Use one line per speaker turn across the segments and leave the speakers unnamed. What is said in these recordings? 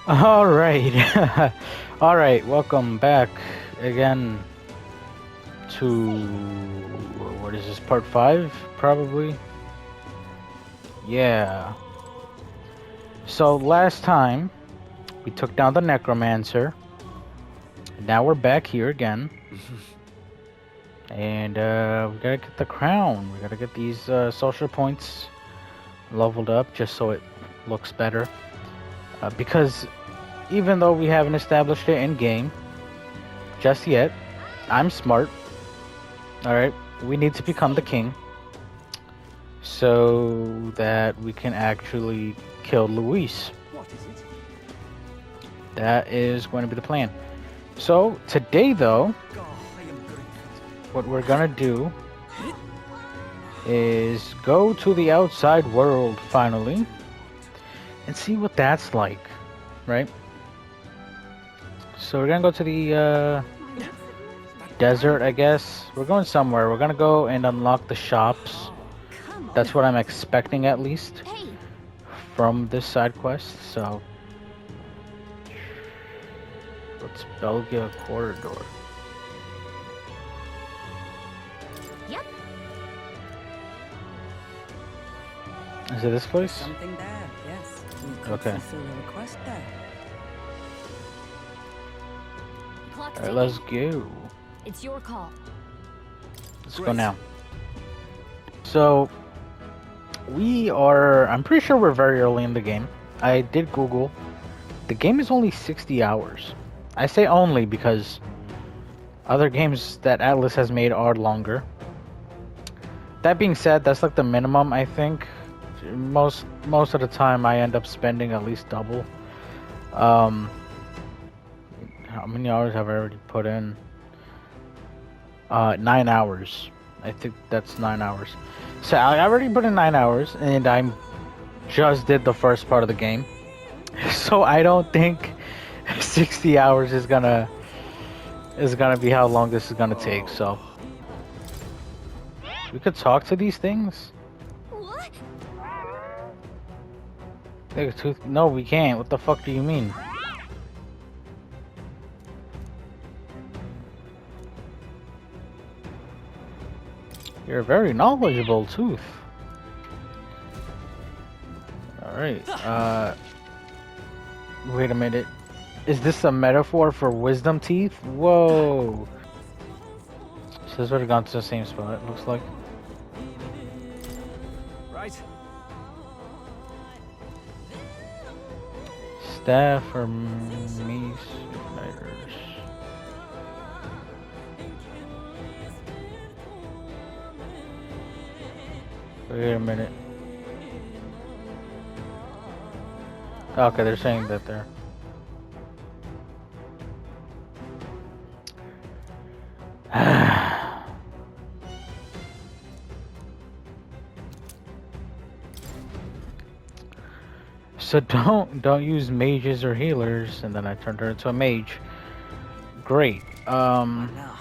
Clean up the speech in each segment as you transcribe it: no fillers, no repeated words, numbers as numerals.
All right. All right. Welcome back again to what is this, part 5 probably? Yeah. So last time we took down the necromancer. Now we're back here again. And we gotta get the crown. We gotta get these social points leveled up just so it looks better. Because even though we haven't established it in game just yet, I'm smart. Alright, we need to become the king so that we can actually kill Luis.
What is it?
That is going to be the plan. So today though,
I am great.
what we're gonna do is go to the outside world finally and see what that's like, right? So we're gonna go to the desert, I guess. We're going somewhere. We're gonna go and unlock the shops. That's what I'm expecting, at least, from this side quest. So let's Belgia corridor.
Yep.
Is it this place?
Something there, yes. We could
Okay.
fulfill a request there.
Clock's
Alright, let's
ticking.
go.
It's your call.
Let's go now. So I'm pretty sure we're very early in the game. I did Google. The game is only 60 hours. I say only because other games that Atlas has made are longer. That being said, that's like the minimum, I think. Most of the time I end up spending at least double. How many hours have I already put in? 9 hours. I think that's 9 hours. So I already put in 9 hours, and I just did the first part of the game. So I don't think 60 hours is gonna be how long this is gonna take. So we could talk to these things.
What?
No, we can't. What the fuck do you mean? You're very knowledgeable, Tooth. Alright, wait a minute. Is this a metaphor for wisdom teeth? Whoa! So this would have gone to the same spot, it looks like.
Right.
Staff or Mace Igniters. Wait a minute. Okay, they're saying that they're... So don't use mages or healers, and then I turned her into a mage. Great.
Now,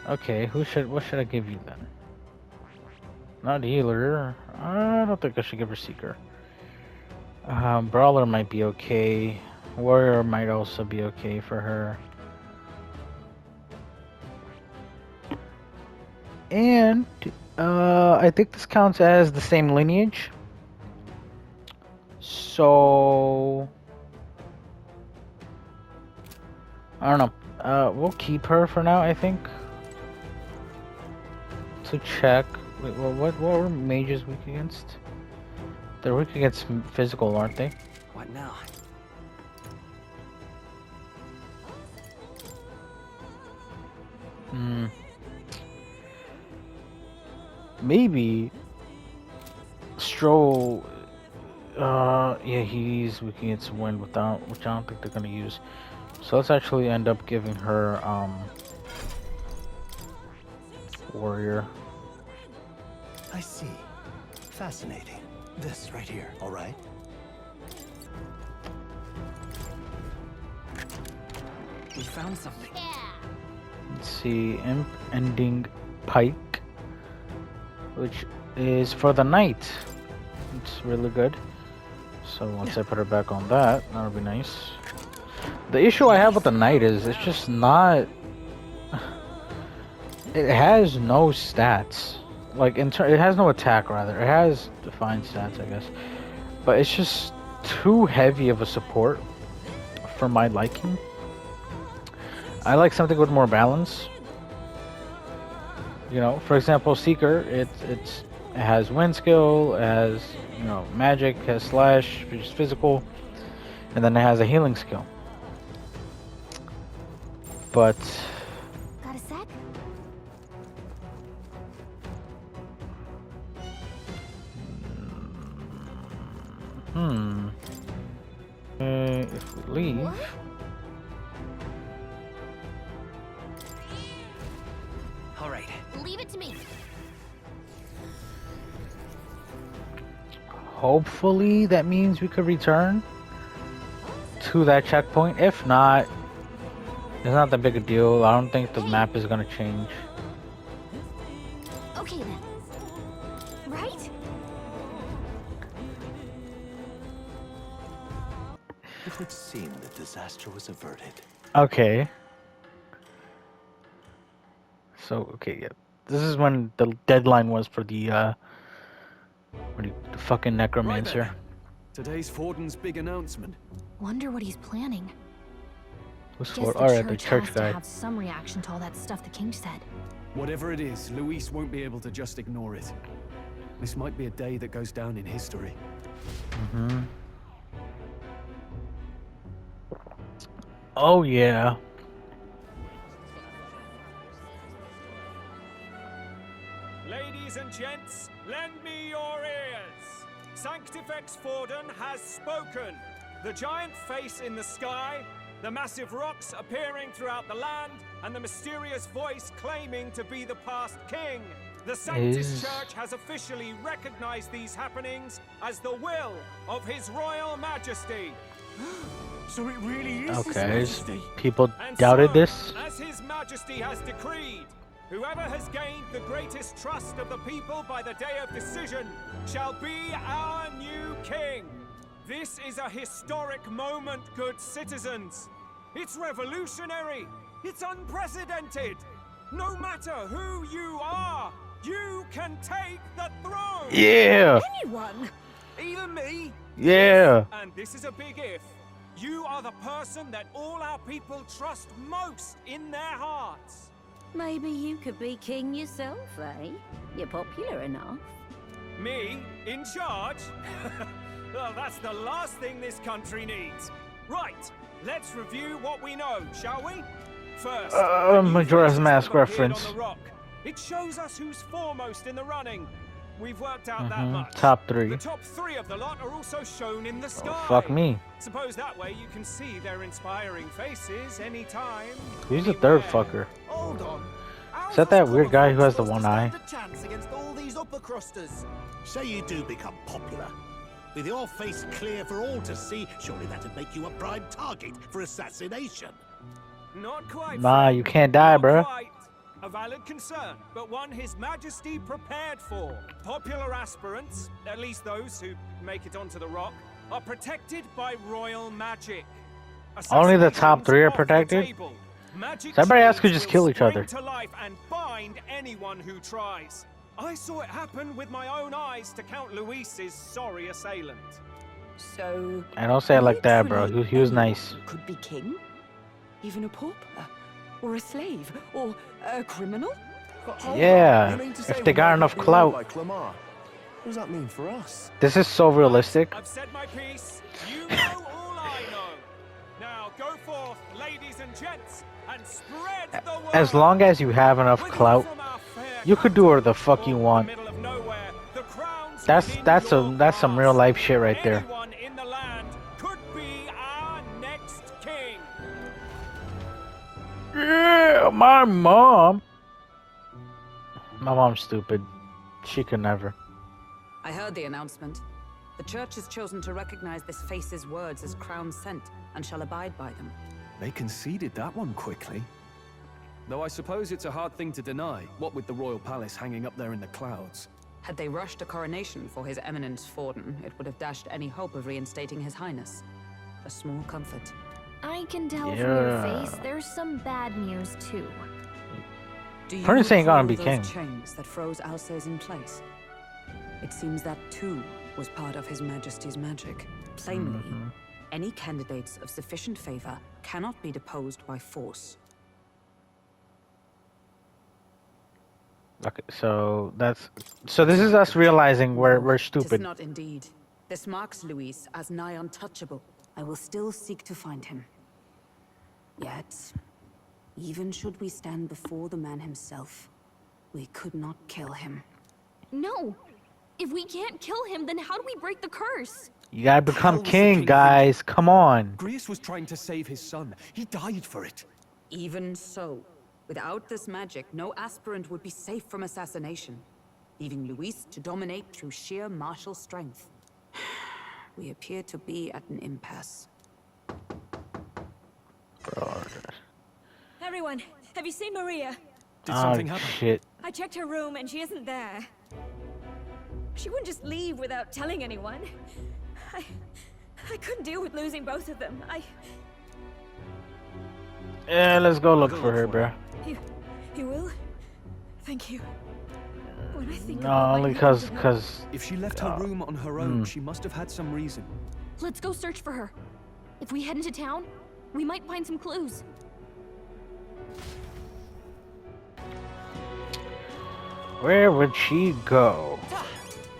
Okay, what should I give you then? Not healer. I don't think I should give her seeker. Brawler might be okay. Warrior might also be okay for her. And I think this counts as the same lineage. So I don't know. We'll keep her for now, I think. To check. Wait, well, what were mages weak against? They're weak against physical, aren't they?
what now?
Hmm. Maybe Stroll. Yeah, he's weak against wind without, which I don't think they're gonna use. So let's actually end up giving her warrior.
I see. Fascinating. This right here, all right?
We found something.
Let's see, imp ending pike, which is for the knight. It's really good. So once I put her back on that, that'll be nice. The issue I have with the knight is it's just not. It has no stats. Like it has no attack rather. It has defined stats, I guess, but it's just too heavy of a support for my liking. I like something with more balance. You know, for example, Seeker, it has wind skill, it has, you know, magic, it has slash, which is physical, and then it has a healing skill. But
Got a sec?
if we leave,
What?
All right.
Leave it to me.
hopefully that means we could return to that checkpoint. If not, it's not that big a deal. I don't think the map is gonna change.
Okay then. Right?
It would seem that disaster was averted.
Okay. So okay, yeah. This is when the deadline was for the the fucking necromancer.
Right then. Today's Forden's big announcement.
Wonder what he's planning.
Who's
Guess
for?
the
Alright, the
church
church
has
guy.
to have some reaction to all that stuff the king said.
Whatever it is, Luis won't be able to just ignore it. This might be a day that goes down in history.
Oh yeah.
Ladies and gents, lend me your ears. Sanctifex Forden has spoken. The giant face in the sky, the massive rocks appearing throughout the land, and the mysterious voice claiming to be the past king. The Sanctus Church has officially recognized these happenings as the will of His Royal Majesty.
So it really is
Okay. People doubted
so,
this.
As His Majesty has decreed, whoever has gained the greatest trust of the people by the day of decision shall be our new king. This is a historic moment, good citizens. It's revolutionary. It's unprecedented. No matter who you are, you can take the throne.
Yeah.
Anyone?
Even me.
Yeah.
And this is a big if. You are the person that all our people trust most in their hearts.
Maybe you could be king yourself, eh? You're popular enough.
Me? In charge? Well, that's the last thing this country needs. Right, let's review what we know, shall we? First,
Majora's Mask reference.
On the rock. It shows us who's foremost in the running. We've worked out that much.
Top 3.
The top 3 of the lot are also shown in the sky.
Oh, fuck me.
Suppose that way you can see their inspiring faces anytime.
Who's the third fucker?
Hold on.
Is that that weird guy who has the one eye?
Chance against all these upper crusters.
Say you do become popular. With your face clear for all to see, surely that'd make you a prime target for assassination.
Not quite.
Nah,
friend.
you can't die,
Not
bruh.
quite. A valid concern, but one His Majesty prepared for. Popular aspirants, at least those who make it onto the rock, are protected by royal magic.
Only the top 3 are
Off the
protected?
table. Magic
So everybody else could
shields
just
will
kill each
spring
other.
to life and bind anyone who tries. I saw it happen with my own eyes to Count Luis's sorry assailant.
So...
I don't say it like that, bro. He was nice.
Could be king, even a pauper, or a slave, or a criminal.
Yeah, if they got enough clout.
Like Lamar. What does that mean for us?
This is so realistic.
I've said my piece. You know all I know. Now go forth, ladies and gents, and spread the word.
As long as you have enough
With
clout,
from our fair
you could do whatever the
country,
fuck you
in
want.
the middle of nowhere, the crown's
That's
within
that's
your
some real
grasp.
life shit right there.
Anyone in the land could be our next king.
Yeah, my mom. My mom's stupid. She could never.
I heard the announcement. The church has chosen to recognize this face's words as crown sent, and shall abide by them.
They conceded that one quickly. Though I suppose it's a hard thing to deny, what with the royal palace hanging up there in the clouds.
Had they rushed a coronation for His Eminence Forden, it would have dashed any hope of reinstating His Highness. A small comfort.
I can tell from your face there's some bad news too.
Do you
Prince ain't gonna be
recall those
king.
chains that froze Alsace in place? It seems that too was part of His Majesty's magic. Plainly, any candidates of sufficient favor cannot be deposed by force.
Okay, so this is us realizing we're
Tis
stupid.
not indeed. This marks Luis as nigh untouchable. I will still seek to find him. Yet, even should we stand before the man himself, we could not kill him.
No! If we can't kill him, then how do we break the curse?
You gotta
Hell
become
was the
king,
king
guys. Come on.
Grius was trying to save his son. He died for it.
Even so, without this magic, no aspirant would be safe from assassination, leaving Luis to dominate through sheer martial strength. We appear to be at an impasse.
Everyone, have you seen Maria?
Did
Oh
something happen?
shit.
I checked her room and she isn't there. She wouldn't just leave without telling anyone. I couldn't deal with losing both of them.
Yeah, let's go look for her, bro.
You will? Thank you. When I think
No,
about my
only
little
cause
If she left her room on her own, she must have had some reason.
Let's go search for her. If we head into town, we might find some clues.
where would she go?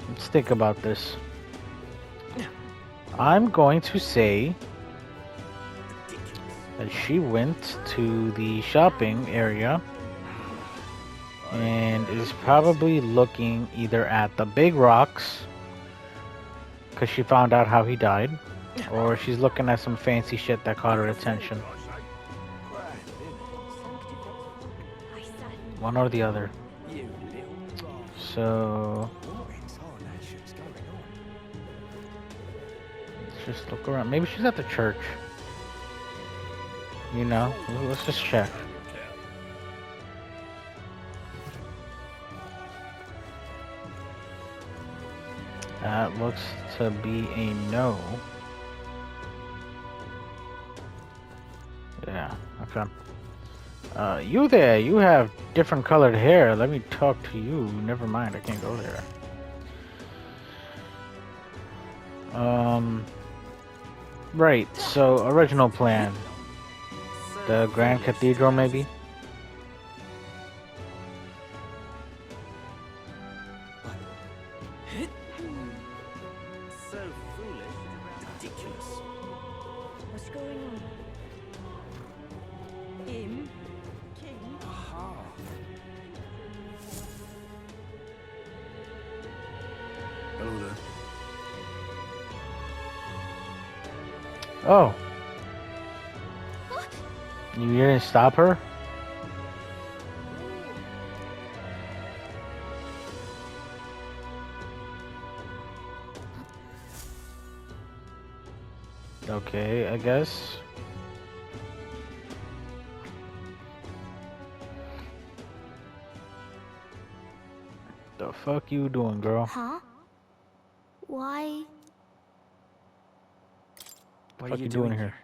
Let's think about this. I'm going to say that she went to the shopping area and is probably looking either at the big rocks because she found out how he died, or she's looking at some fancy shit that caught her attention. One or the other. So let's just look around. Maybe she's at the church. You know, let's just check. That looks to be a no. Yeah, okay. You there, you have different colored hair. Let me talk to you. Never mind, I can't go there. Right, so original plan. The Grand Cathedral, maybe?
So foolish, ridiculous.
What's going on? Him? King?
Hello there.
Oh. You didn't stop her? Okay, I guess. The fuck you doing, girl?
Huh? Why?
What fuck you doing here?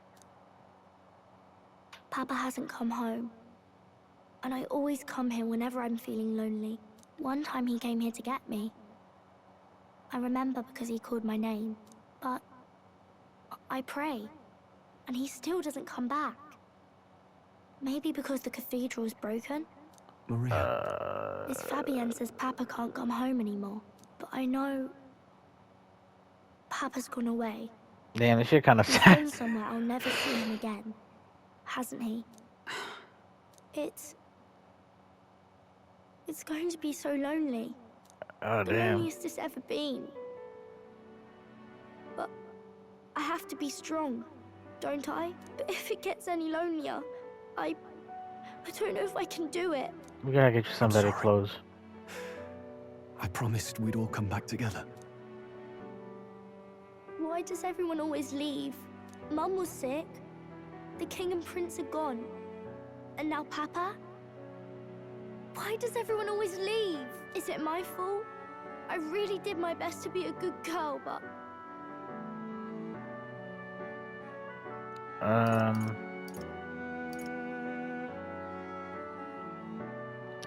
Papa hasn't come home. And I always come here whenever I'm feeling lonely. One time he came here to get me. I remember because he called my name. But I pray, and he still doesn't come back. Maybe because the cathedral's broken?
Maria.
Miss Fabienne says Papa can't come home anymore. But I know Papa's gone away.
Damn, this shit kind of
He's
sad.
gone somewhere I'll never see him again. Hasn't he? It's going to be so lonely.
Oh,
The
damn.
loneliest it's ever been. But I have to be strong, don't I? But if it gets any lonelier, I don't know if I can do it.
We gotta get you some better clothes.
I promised we'd all come back together.
Why does everyone always leave? Mum was sick. The king and prince are gone. And now Papa? Why does everyone always leave? Is it my fault? I really did my best to be a good girl, but...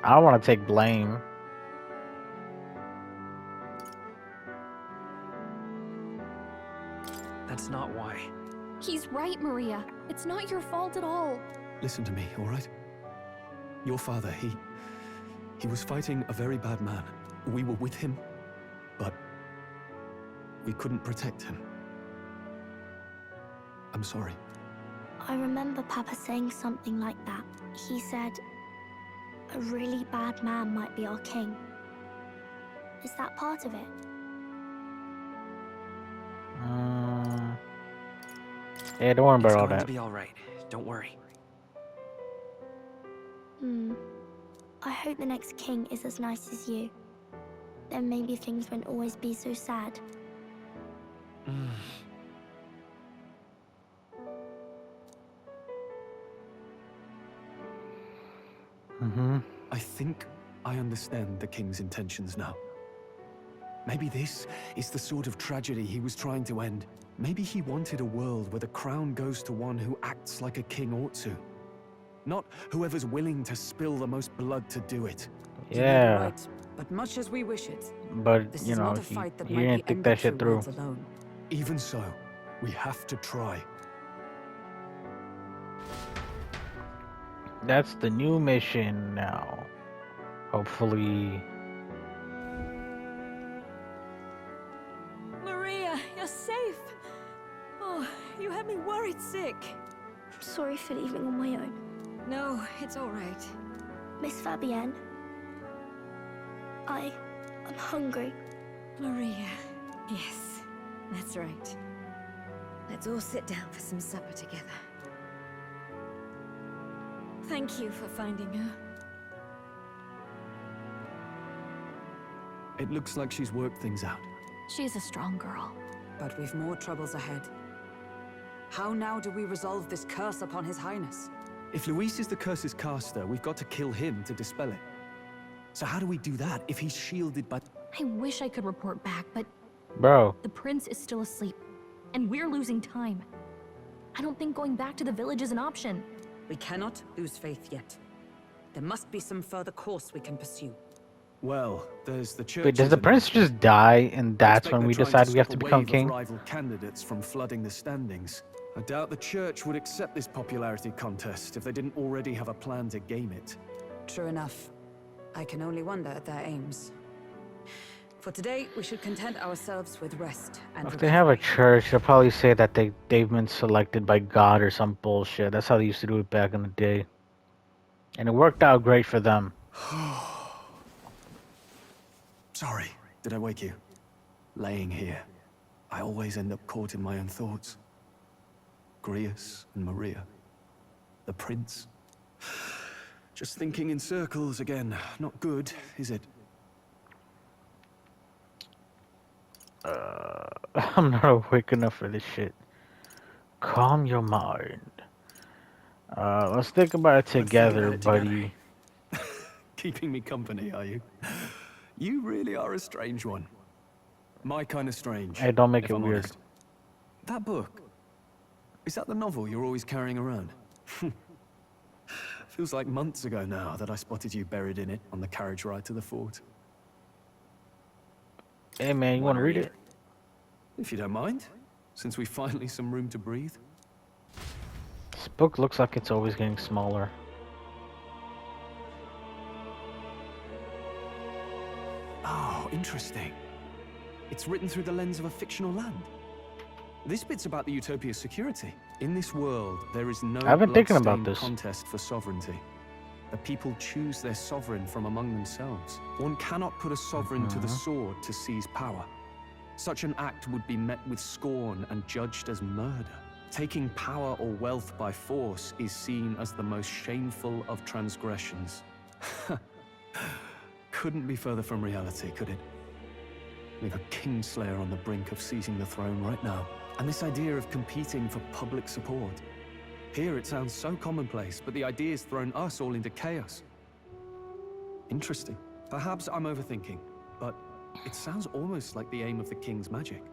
I want to take blame.
That's not why.
He's right, Maria. It's not your fault at all.
Listen to me, all right? Your father, he was fighting a very bad man. We were with him, but we couldn't protect him. I'm sorry.
I remember Papa saying something like that. He said, a really bad man might be our king. Is that part of it?
Yeah, don't worry about all
It's going
that.
to be all right. Don't worry.
I hope the next king is as nice as you. Then maybe things won't always be so sad.
I think I understand the king's intentions now. Maybe this is the sort of tragedy he was trying to end. Maybe he wanted a world where the crown goes to one who acts like a king ought to. Not whoever's willing to spill the most blood to do it.
Yeah.
Right, but much as we wish it,
But,
this
you
is
know,
not a fight that
he
might
didn't
be
think
ended
that shit through.
words alone.
Even so, we have to try.
That's the new mission now. Hopefully.
Maria, you're safe. Oh, you had me worried sick.
I'm sorry for leaving on my own.
No, it's all right.
Miss Fabienne, I'm hungry.
Maria. Yes, that's right. Let's all sit down for some supper together. Thank you for finding her.
It looks like she's worked things out.
She's a strong girl.
But we've more troubles ahead. How now do we resolve this curse upon His Highness?
If Luis is the curse's caster, we've got to kill him to dispel it. So how do we do that if he's shielded by...
I wish I could report back, but
Bro.
the prince is still asleep, and we're losing time. I don't think going back to the village is an option.
We cannot lose faith yet. There must be some further course we can pursue.
Well, there's the church.
Wait, does the prince just die and that's when we decide we have to become king?
Rival candidates from flooding the standings. I doubt the church would accept this popularity contest if they didn't already have a plan to game it.
True enough. I can only wonder at their aims. For today, we should content ourselves with rest and
If they have a church, they'll probably say that they've been selected by God or some bullshit. That's how they used to do it back in the day. And it worked out great for them.
Sorry, did I wake you? Laying here, I always end up caught in my own thoughts. Grius and Maria. The prince. Just thinking in circles again. Not good, is it?
I'm not awake enough for this shit. Calm your mind. Let's think about it together, buddy.
Keeping me company, are you? You really are a strange one. My kind of strange.
Hey, don't make
if
it
I'm
weird.
honest. That book. Is that the novel you're always carrying around? Feels like months ago now that I spotted you buried in it on the carriage ride to the fort.
Hey man, you want to read it?
If you don't mind, since we finally some room to breathe.
This book looks like it's always getting smaller.
Oh, interesting. It's written through the lens of a fictional land. This bit's about the Utopia's security. In this world, there is no
I've been thinking about
blood-stained
this.
contest for sovereignty. The people choose their sovereign from among themselves. One cannot put a sovereign to the sword to seize power. Such an act would be met with scorn and judged as murder. Taking power or wealth by force is seen as the most shameful of transgressions. Couldn't be further from reality, could it? We've a kingslayer on the brink of seizing the throne right now. And this idea of competing for public support. Here it sounds so commonplace, but the idea's thrown us all into chaos. Interesting. Perhaps I'm overthinking, but It sounds almost like the aim of the king's magic.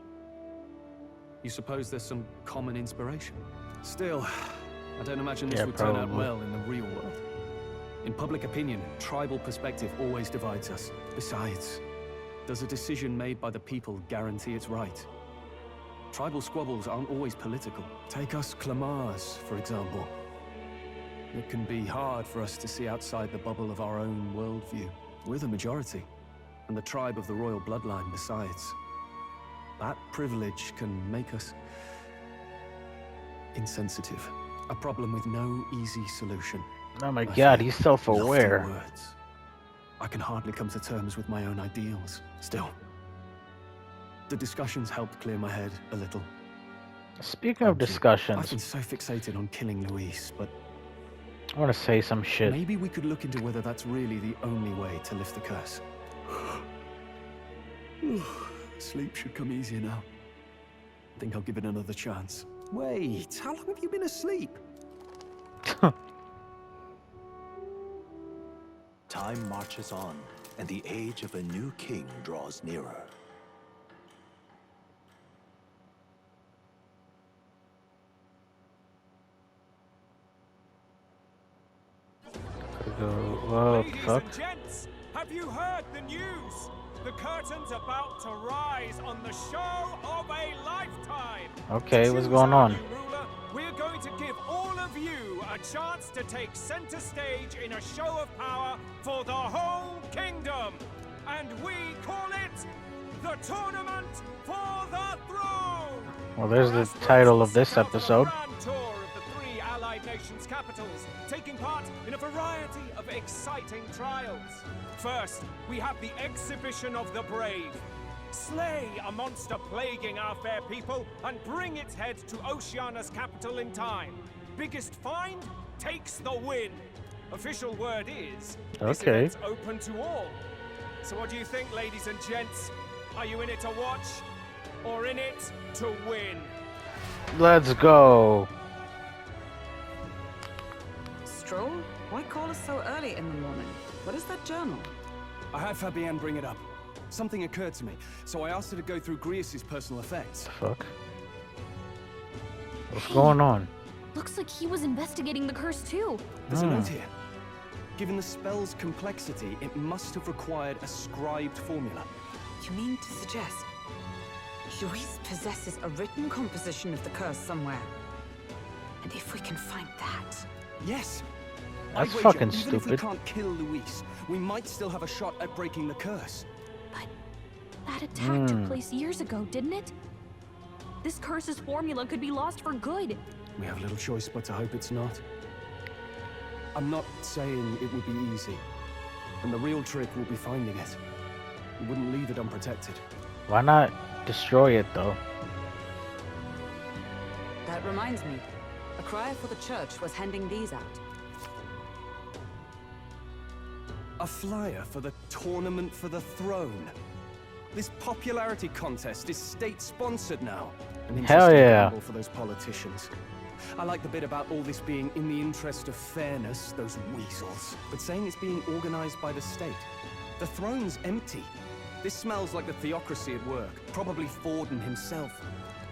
You suppose there's some common inspiration? Still, I don't imagine this would turn out well in the real world. In public opinion, tribal perspective always divides us. Besides, does a decision made by the people guarantee it's right? Tribal squabbles aren't always political. Take us Clamars, for example. It can be hard for us to see outside the bubble of our own worldview. We're the majority, and the tribe of the royal bloodline besides. That privilege can make us insensitive. A problem with no easy solution.
Oh my god, he's self-aware.
Words. I can hardly come to terms with my own ideals. Still, the discussions helped clear my head a little.
Speaking of discussions,
I've been so fixated on killing Luis, but
I want to say some shit.
Maybe we could look into whether that's really the only way to lift the curse. Sleep should come easier now. I think I'll give it another chance. Wait, how long have you been asleep?
Time marches on, and the age of a new king draws nearer.
Whoa,
Ladies
fuck.
and gents, have you heard the news? The curtain's about to rise on the show of a lifetime.
Okay, what's going on?
Ruler, we're going to give all of you a chance to take center stage in a show of power for the whole kingdom. And we call it the Tournament for the Throne.
Well, there's the title of this episode.
Grand tour of the 3 allied nations' capitals, taking part in a variety of exciting trials. First, we have the Exhibition of the Brave. Slay a monster plaguing our fair people and bring its head to Oceania's capital in time. Biggest find takes the win. Official word is, this event's open to all. So what do you think, ladies and gents? Are you in it to watch or in it to win?
Let's go.
Stroll? Why call us so early in the morning? What is that journal?
I had Fabienne bring it up. Something occurred to me, so I asked her to go through Grius' personal effects.
Fuck. What's going on?
Looks like he was investigating the curse too.
There's a note here. Given the spell's complexity, it must have required a scribed formula.
You mean to suggest Luis possesses a written composition of the curse somewhere? And if we can find that...
Yes!
That's
wager,
fucking
even
stupid.
if we can't kill Luis, we might still have a shot at breaking the curse.
But that attack took place years ago, didn't it? This curse's formula could be lost for good.
We have little choice but to hope it's not. I'm not saying it would be easy. And the real trick will be finding it. We wouldn't leave it unprotected.
Why not destroy it, though?
That reminds me. A crier for the church was handing these out.
A flyer for the Tournament for the Throne. This popularity contest is state-sponsored now. An
Hell
interesting
yeah.
gamble for those politicians. I like the bit about all this being in the interest of fairness, those weasels. But saying it's being organized by the state. The throne's empty. This smells like the theocracy at work. Probably Forden himself.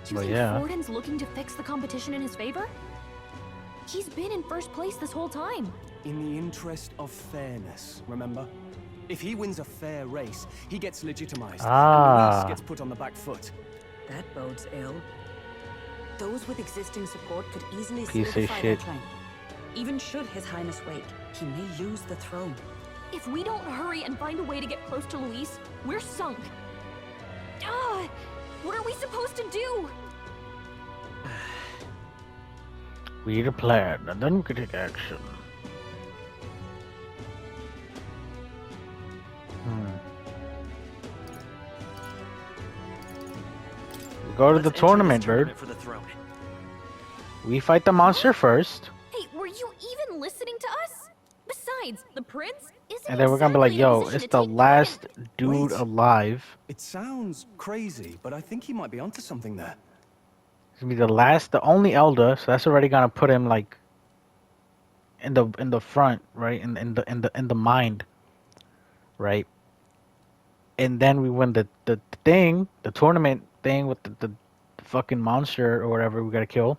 Do you think Forden's looking to fix the competition in his favor? He's been in first place this whole time.
In the interest of fairness, remember? If he wins a fair race, he gets legitimized, and Luis gets put on the back foot.
That bodes ill. Those with existing support could easily
Piece of
solidify their
shit.
claim. Even should His Highness wake, he may lose the throne.
If we don't hurry and find a way to get close to Luis, we're sunk. What are we supposed to do?
We need a plan, and then we can take action. We go to the tournament, bird.
For the throne.
We fight the monster first,
Hey, were you even listening to us? Besides, the prince isn't
and then we're gonna be like,
exactly in a
yo,
position
it's
to
the
take
last
command.
dude
Wait.
alive.
It sounds crazy, but I think he might be onto something there.
It's gonna be the only elder, so that's already gonna put him like in the front, right? In the mind, right? and then we win the tournament thing with the fucking monster or whatever we gotta kill,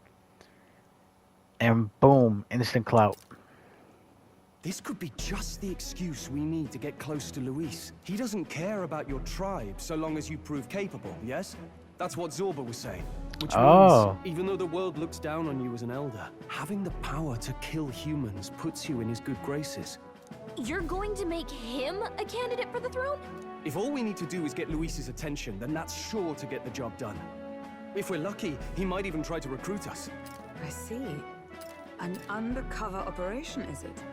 and boom, instant clout.
This could be just the excuse we need to get close to Luis. He doesn't care about your tribe so long as you prove capable, yes? That's what Zorba was saying. Which means, even though the world looks down on you as an elder, having the power to kill humans puts you in his good graces.
You're going to make him a candidate for the throne?
If all we need to do is get Luis's attention, then that's sure to get the job done. If we're lucky, he might even try to recruit us.
I see. An undercover operation, is it?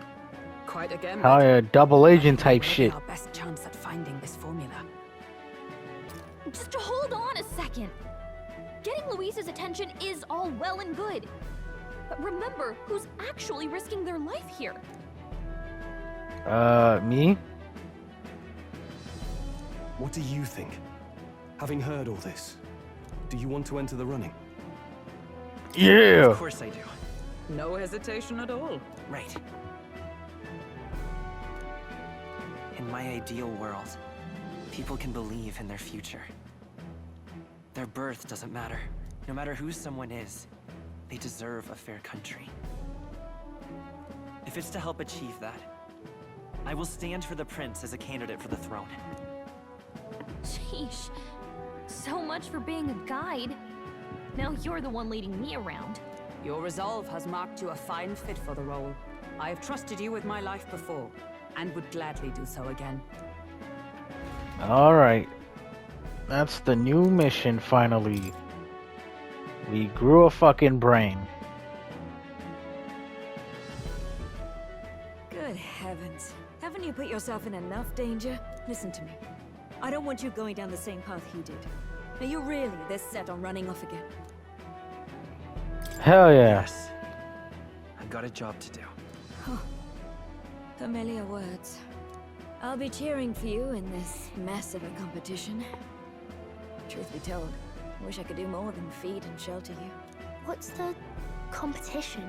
Quite again.
Oh yeah, double agent type shit.
Our best chance at finding this formula.
Just hold on a second. Getting Luis's attention is all well and good. But remember who's actually risking their life here.
Me?
What do you think? Having heard all this, do you want to enter the running?
Yeah!
Of course I do.
No hesitation at all.
Right. In my ideal world, people can believe in their future. Their birth doesn't matter. No matter who someone is, they deserve a fair country. If it's to help achieve that, I will stand for the prince as a candidate for the throne.
Sheesh. So much for being a guide. Now you're the one leading me around.
Your resolve has marked you a fine fit for the role. I have trusted you with my life before, and would gladly do so again.
Alright. That's the new mission, finally. We grew a fucking brain.
Good heavens. Haven't you put yourself in enough danger? Listen to me. I don't want you going down the same path he did. Are you really this set on running off again?
Hell yeah.
Yes. I've got a job to do.
Huh. Familiar words. I'll be cheering for you in this mess of a competition. Truth be told, I wish I could do more than feed and shelter you.
What's the competition?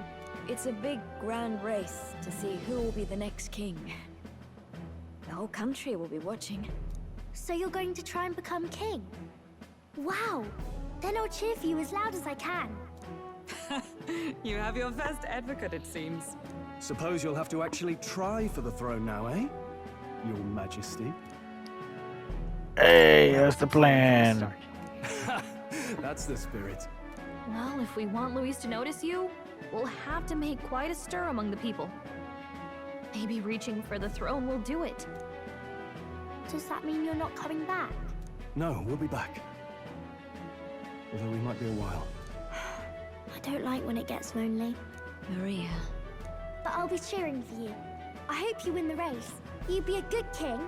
It's a big, grand race to see who will be the next king. The whole country will be watching.
So you're going to try and become king? Wow! Then I'll cheer for you as loud as I can.
You have your first advocate, it seems.
Suppose you'll have to actually try for the throne now, eh? Your Majesty.
Hey, that's the plan.
That's the spirit.
Well, if we want Luis to notice you, we'll have to make quite a stir among the people. Maybe reaching for the throne will do it.
Does that mean you're not coming back?
No, we'll be back. Although we might be a while.
I don't like when it gets lonely.
Maria.
But I'll be cheering for you. I hope you win the race. You be a good king.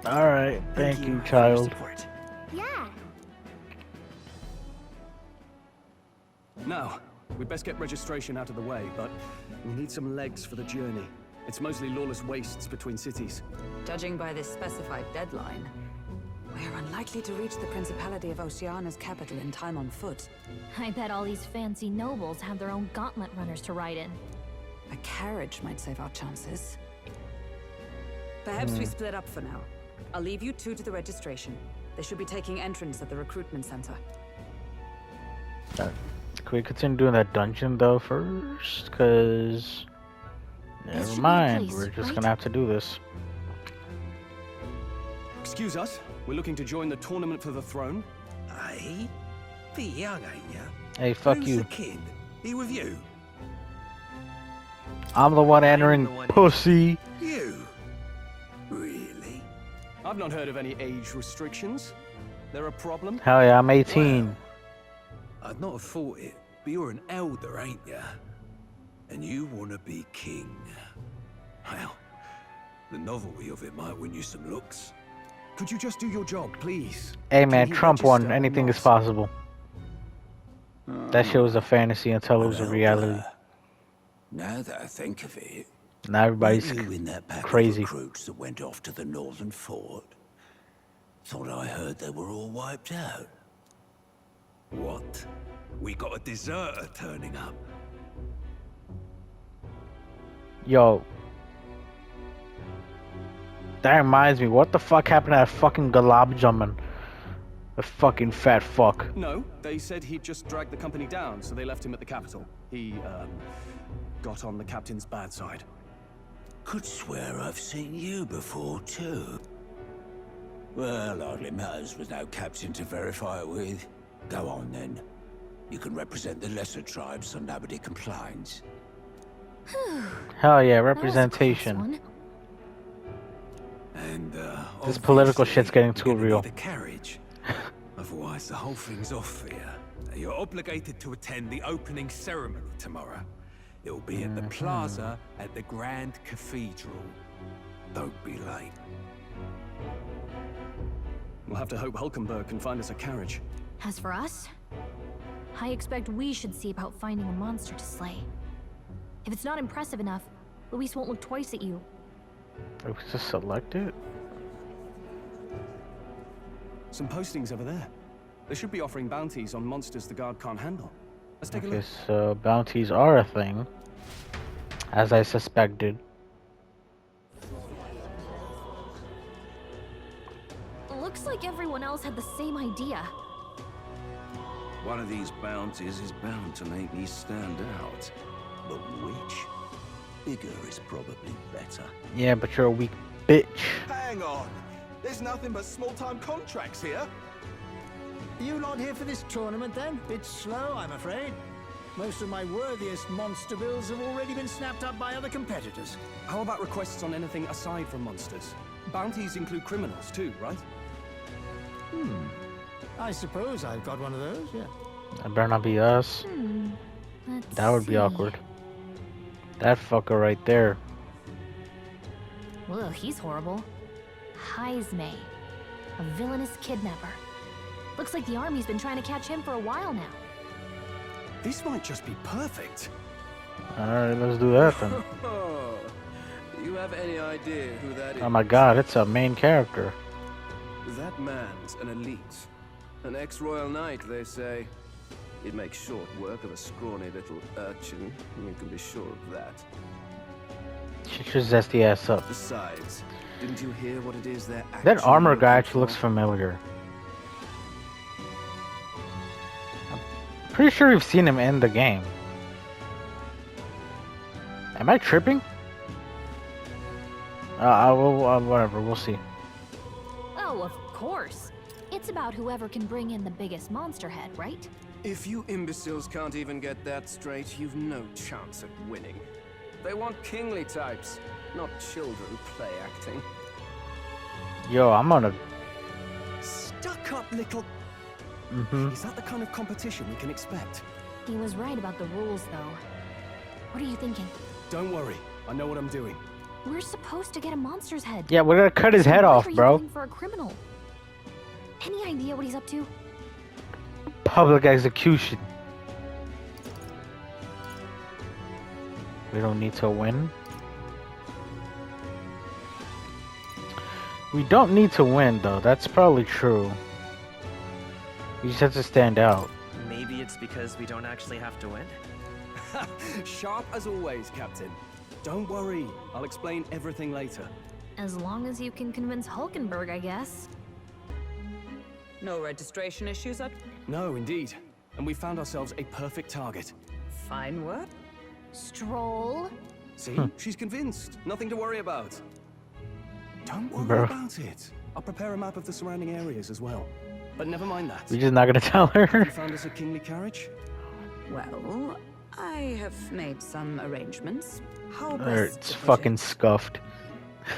Alright, thank you,
for your
child.
support.
Yeah.
Now, we'd best get registration out of the way, but we need some legs for the journey. It's mostly lawless wastes between cities.
Judging by this specified deadline, we're unlikely to reach the Principality of Oceana's capital in time on foot.
I bet all these fancy nobles have their own gauntlet runners to ride in.
A carriage might save our chances. Perhaps we split up for now. I'll leave you two to the registration. They should be taking entrance at the recruitment center.
Can we continue doing that dungeon though first? Cause
This should
never
be the
mind,
place,
we're just
right?
gonna have to do this.
Excuse us, we're looking to join the tournament for the throne.
Aye? Be young, ain't ya?
Hey, fuck
Who's
you.
the kid? He with you?
I'm the one entering,
the one-
pussy.
You? Really?
I've not heard of any age restrictions. There a problem?
Hell yeah, I'm 18.
Well, I'd not have thought it, but you're an elder, ain't ya? And you want to be king. Well, the novelty of it might win you some looks.
Could you just do your job, please?
Hey man,
Can he
Trump won.
register or
Anything is
not?
possible. That shit was a fantasy until it was a
Well,
reality.
Now that I think of it,
Now everybody's
you in that pack
crazy.
of recruits that went off to the northern fort? Thought I heard they were all wiped out. What? We got a deserter turning up.
Yo, That reminds me, what the fuck happened to that fucking Galab Jumpman? The fucking fat fuck.
No, they said he'd just dragged the company down, so they left him at the capital. He, got on the captain's bad side.
Could swear I've seen you before, too. Well, hardly matters with no captain to verify it with. Go on, then. You can represent the lesser tribes so nobody complains.
Hell yeah, representation.
And,
This political
obviously,
shit's getting too
you're gonna
real.
need a carriage. Otherwise, the whole thing's off here. You're obligated to attend the opening ceremony tomorrow. It'll be at the plaza at the Grand Cathedral. Don't be late.
We'll have to hope Hulkenberg can find us a carriage.
As for us, I expect we should see about finding a monster to slay. If it's not impressive enough, Luis won't look twice at you.
It was just selected.
Some postings over there. They should be offering bounties on monsters the guard can't handle. Let's take a
Okay,
look.
so bounties are a thing, as I suspected.
Looks like everyone else had the same idea.
One of these bounties is bound to make me stand out. But which? Bigger is probably better.
Yeah, but you're a weak bitch.
Hang on. There's nothing but small-time contracts here.
You not here for this tournament then? Bit slow, I'm afraid. Most of my worthiest monster bills have already been snapped up by other competitors.
How about requests on anything aside from monsters? Bounties include criminals too, right?
I suppose I've got one of those, yeah.
That better not be us.
Let's
That would be
see.
awkward. That fucker right there.
Well, he's horrible. Heisme, a villainous kidnapper. Looks like the army's been trying to catch him for a while now.
This might just be perfect.
Alright, let's do that then.
Do you have any idea who that is?
Oh my god, it's a main character.
That man's an elite. An ex-royal knight, they say. He'd make short work of a scrawny little urchin. You can be sure of that.
Shut your zesty ass up.
Besides, didn't you hear what it is they're
That
actually
armor guy
looking
actually looks
for?
familiar. I'm pretty sure we've seen him in the game. Am I tripping? Whatever, we'll see.
Oh, of course. It's about whoever can bring in the biggest monster head, right?
If you imbeciles can't even get that straight, you've no chance at winning. They want kingly types, not children play acting.
Yo, I'm on a...
Stuck-up little... Is that the kind of competition we can expect?
He was right about the rules, though. What are you thinking?
Don't worry, I know what I'm doing.
We're supposed to get a monster's head.
Yeah, we're gonna cut his
So
head
why
off,
are you
bro.
going for a criminal? Any idea what he's up to?
Public execution. We don't need to win. We don't need to win, though. That's probably true. We just have to stand out.
Maybe it's because we don't actually have to win?
Sharp as always, Captain. Don't worry, I'll explain everything later.
As long as you can convince Hulkenberg, I guess.
No registration issues at...
No, indeed. And we found ourselves a perfect target.
Fine work.
Stroll.
See? She's convinced. Nothing to worry about. Don't worry
Bro.
about it. I'll prepare a map of the surrounding areas as well. But never mind that.
We're just not gonna tell
You
her.
found us a kingly carriage?
Well, I have made some arrangements. How
Or
best
it's
to put
fucking
it?
scuffed.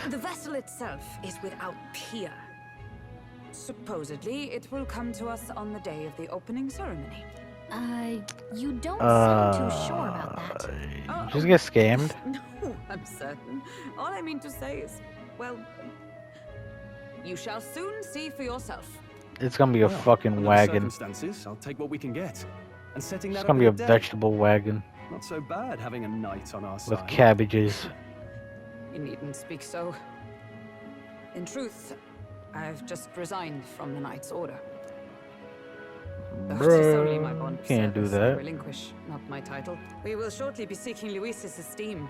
The vessel itself is without peer. Supposedly, it will come to us on the day of the opening ceremony.
You don't sound too sure about that.
You just get scammed.
No, I'm certain. All I mean to say is, well, you shall soon see for yourself.
It's gonna be a fucking
Under the
wagon.
circumstances, I'll take what we can get. And setting
It's
that
gonna be a
up in day.
vegetable wagon
Not so bad having a knight on our
with
side.
cabbages.
You needn't speak so. In truth, I've just resigned from the Knight's Order. Though it is only my bond
Bro,
of
can't do
service I
that.
relinquish, not my title. We will shortly be seeking Luis's esteem.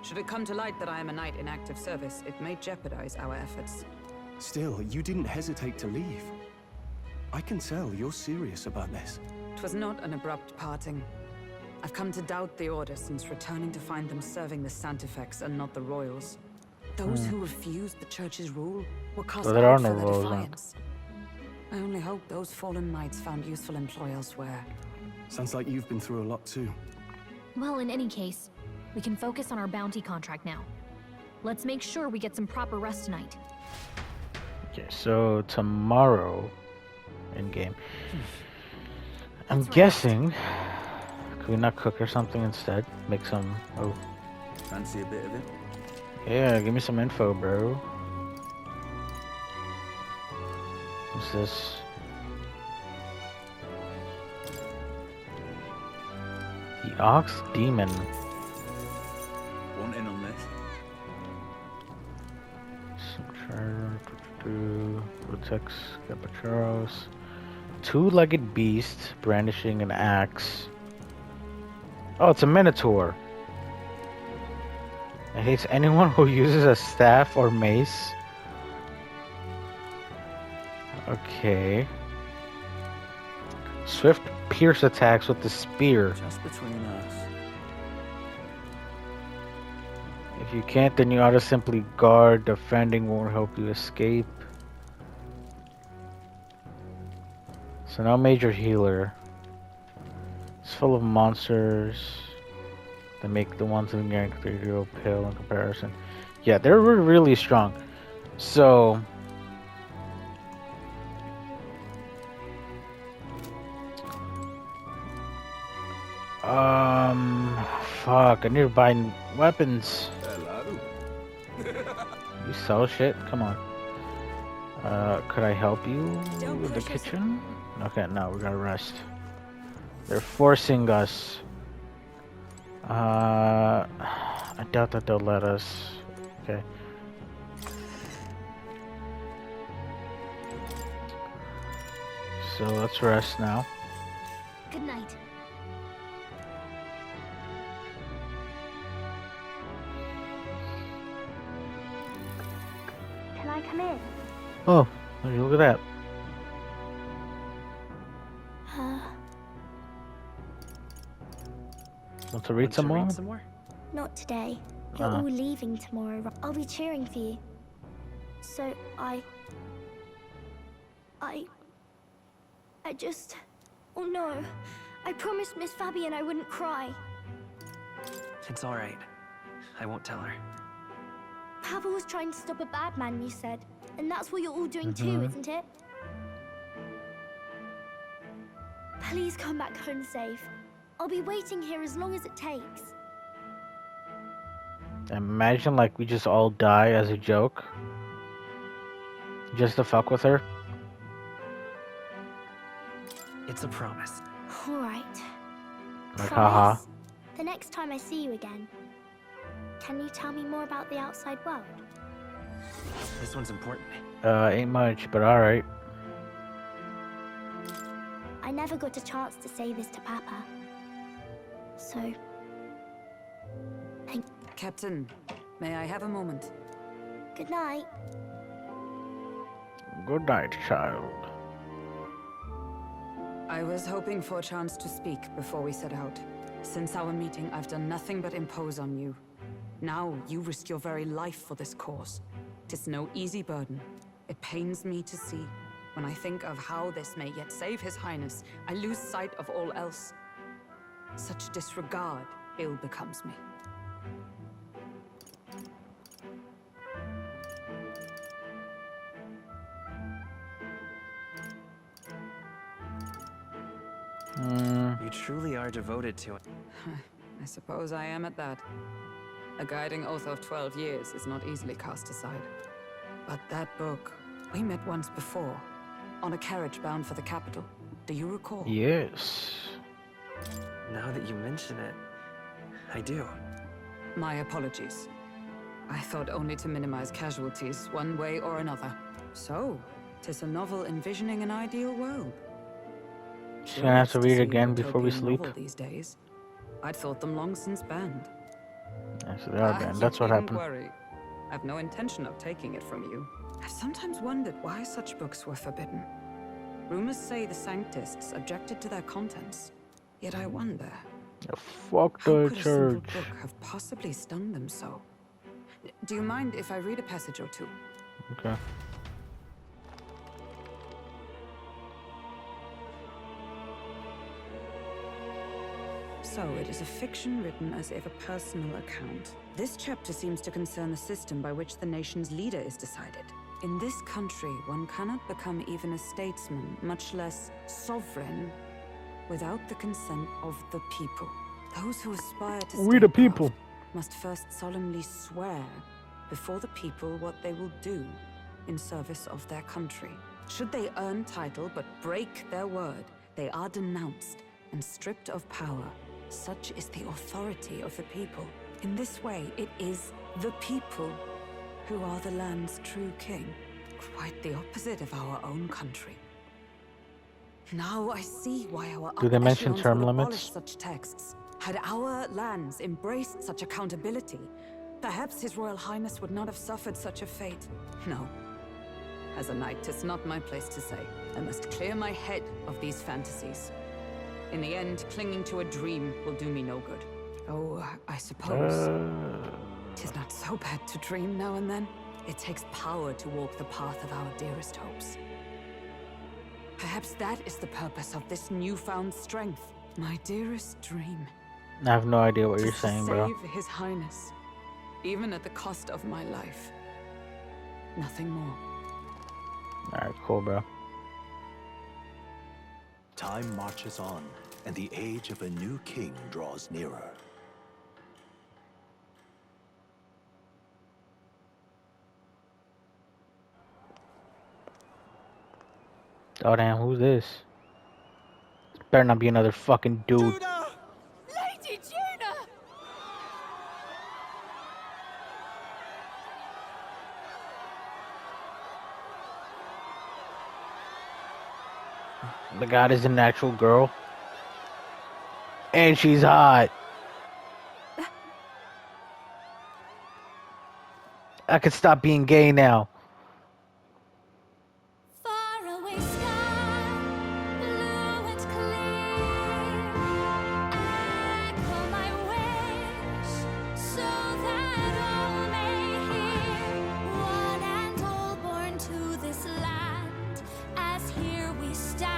Should it come to light that I am a knight in active service, it may jeopardize our efforts.
Still, you didn't hesitate to leave. I can tell you're serious about this.
It was not an abrupt parting. I've come to doubt the Order since returning to find them serving the Santifex and not the Royals. Those who refused the Church's rule were cast
So there are
out
no
for their
Royals now.
defiance. I only hope those fallen knights found useful employ elsewhere.
Sounds like you've been through a lot too.
Well, in any case, we can focus on our bounty contract now. Let's make sure we get some proper rest tonight.
Okay, so tomorrow in game. I'm guessing. Could we not cook or something instead? Make some. Oh.
Fancy a bit of it?
Yeah, give me some info, bro. What's this? The Ox Demon.
Want in on this?
Vortex Capacharos. Two-legged beast brandishing an axe. Oh, it's a minotaur. It hates anyone who uses a staff or mace. Okay. Swift pierce attacks with the spear.
Just between us.
If you can't, then you ought to simply guard. Defending won't help you escape. So no major healer. It's full of monsters that make the ones in the character hero pale in comparison. Yeah, they're really strong. So fuck, I need to buy weapons.
Hello.
You sell shit? Come on. Could I help you with the kitchen? Okay, no, we gotta rest. They're forcing us. I doubt that they'll let us. Okay. So let's rest now.
Good night.
Can I come in?
Oh, look at that. Want to read some more?
Not today. You're all leaving tomorrow. I'll be cheering for you. So I just... Oh no. I promised Miss Fabian I wouldn't cry.
It's all right. I won't tell her.
Pavel was trying to stop a bad man, you said. And that's what you're all doing too, isn't it? Please come back home safe. I'll be waiting here as long as it takes.
Imagine like we just all die as a joke. Just to fuck with her.
It's a promise.
Alright.
Like, haha.
The next time I see you again, can you tell me more about the outside world?
This one's important.
Ain't much, but alright.
I never got a chance to say this to Papa. So...
Captain, may I have a moment?
Good night.
Good night, child.
I was hoping for a chance to speak before we set out. Since our meeting, I've done nothing but impose on you. Now, you risk your very life for this cause. 'Tis no easy burden. It pains me to see. When I think of how this may yet save His Highness, I lose sight of all else. Such disregard ill becomes me.
You truly are devoted to it.
I suppose I am at that. A guiding oath of 12 years is not easily cast aside. But that book, we met once before, on a carriage bound for the capital. Do you recall?
Yes.
Now that you mention it, I do.
My apologies. I thought only to minimize casualties one way or another. So, 'tis a novel envisioning an ideal world.
She's gonna have to read it again before we
Utopian
sleep.
novel these days. I'd thought them long since banned.
So they are banned. That's what happened.
Worry. I've no intention of taking it from you. I've sometimes wondered why such books were forbidden. Rumors say the Sanctists objected to their contents. Yet I wonder,
Fuck
how
the
could a single
church.
book have possibly stunned them so? Do you mind if I read a passage or two?
Okay.
So, it is a fiction written as if a personal account. This chapter seems to concern the system by which the nation's leader is decided. In this country, one cannot become even a statesman, much less sovereign, without the consent of the people. Those who aspire to
We the
statecraft
people.
must first solemnly swear before the people what they will do in service of their country. Should they earn title but break their word, they are denounced and stripped of power. Such is the authority of the people. In this way, it is the people who are the land's true king. Quite the opposite of our own country. Now I see why our
Do they mention
echelons
term
would abolish
limits?
such texts. Had our lands embraced such accountability, perhaps His Royal Highness would not have suffered such a fate. No. As a knight, it's not my place to say. I must clear my head of these fantasies. In the end, clinging to a dream will do me no good. Oh, I suppose tis not so bad to dream now and then. It takes power to walk the path of our dearest hopes. Perhaps that is the purpose of this newfound strength. My dearest dream.
I have no idea what you're
To
saying, bro.
save His Highness, even at the cost of my life. Nothing more.
Alright, cool, bro.
Time marches on, and the age of a new king draws nearer.
Oh damn, who's this? Better not be another fucking dude.
Lady Juna!
The god is an actual girl. And she's hot. I could stop being gay now.
Faraway sky, blue and clear. Echo my wish, so that all may hear. One and all born to this land, as here we stand.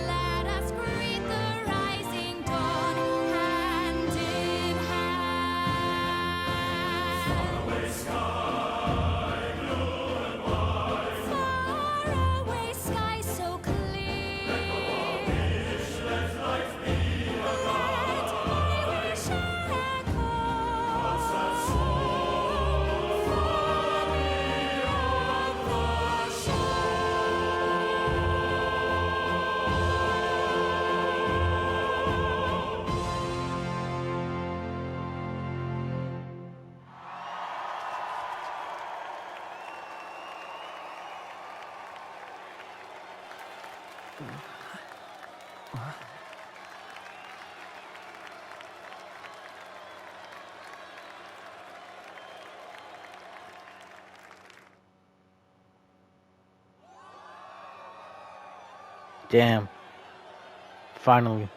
Let us greet the rising dawn, hand in hand. Faraway sky, blue and white. Faraway sky so clear. Let life be a light. Let my wish echo. What's that song? Far beyond the
Damn. Finally.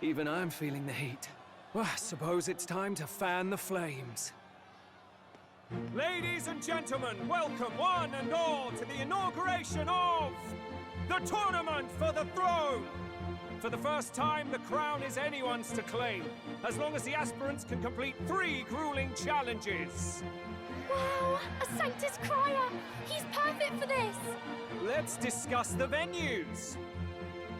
Even I'm feeling the heat. Well, I suppose it's time to fan the flames. Ladies and gentlemen, welcome one and all to the inauguration of the Tournament for the Throne! For the first time, the crown is anyone's to claim, as long as the aspirants can complete 3 grueling challenges.
Wow, a Sanctus Crier! He's perfect for this!
Let's discuss the venues.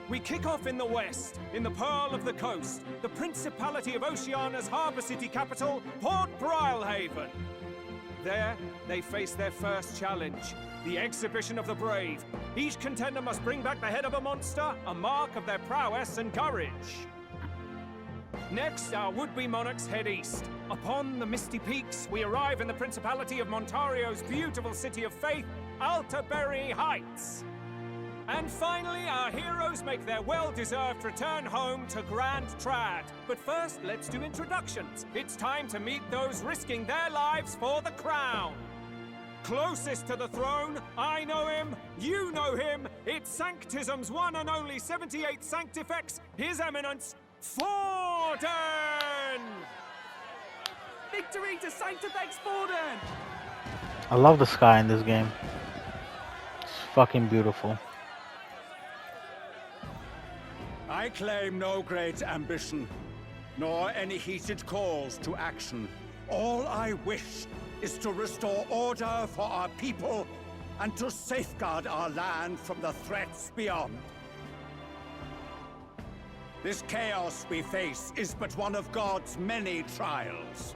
We kick off in the west, in the Pearl of the Coast, the Principality of Oceania's harbour city capital, Port Brilehaven. There, they face their first challenge, the Exhibition of the Brave. Each contender must bring back the head of a monster, a mark of their prowess and courage. Next, our would-be monarchs head east. Upon the misty peaks, we arrive in the Principality of Montario's beautiful city of faith, Altaberry Heights. And finally, our heroes make their well-deserved return home to Grand Trad. But first, let's do introductions. It's time to meet those risking their lives for the crown. Closest to the throne, I know him, you know him. It's Sanctism's one and only 78 Sanctifex, His Eminence, Forden!
Victory to Sanctifex Forden!
I love the sky in this game. It's fucking beautiful.
I claim no great ambition, nor any heated calls to action. All I wish is to restore order for our people and to safeguard our land from the threats beyond. This chaos we face is but one of God's many trials.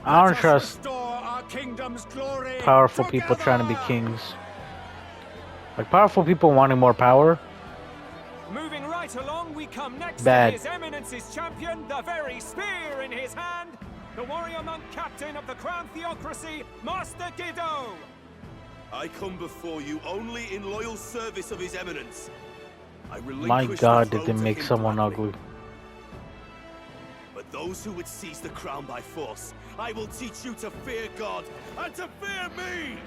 I don't trust
Restore our kingdom's glory
powerful people trying to be kings. Like, powerful people wanting more power.
Moving right along, we come next
Bad.
to His Eminence's champion, the very spear in his hand, the warrior monk captain of the Crown Theocracy, Master Giddo!
I come before you only in loyal service of His Eminence. I
My
relinquish
God,
the
did they
throne to
make
him
someone
gladly.
ugly.
But those who would seize the crown by force, I will teach you to fear God and to fear me!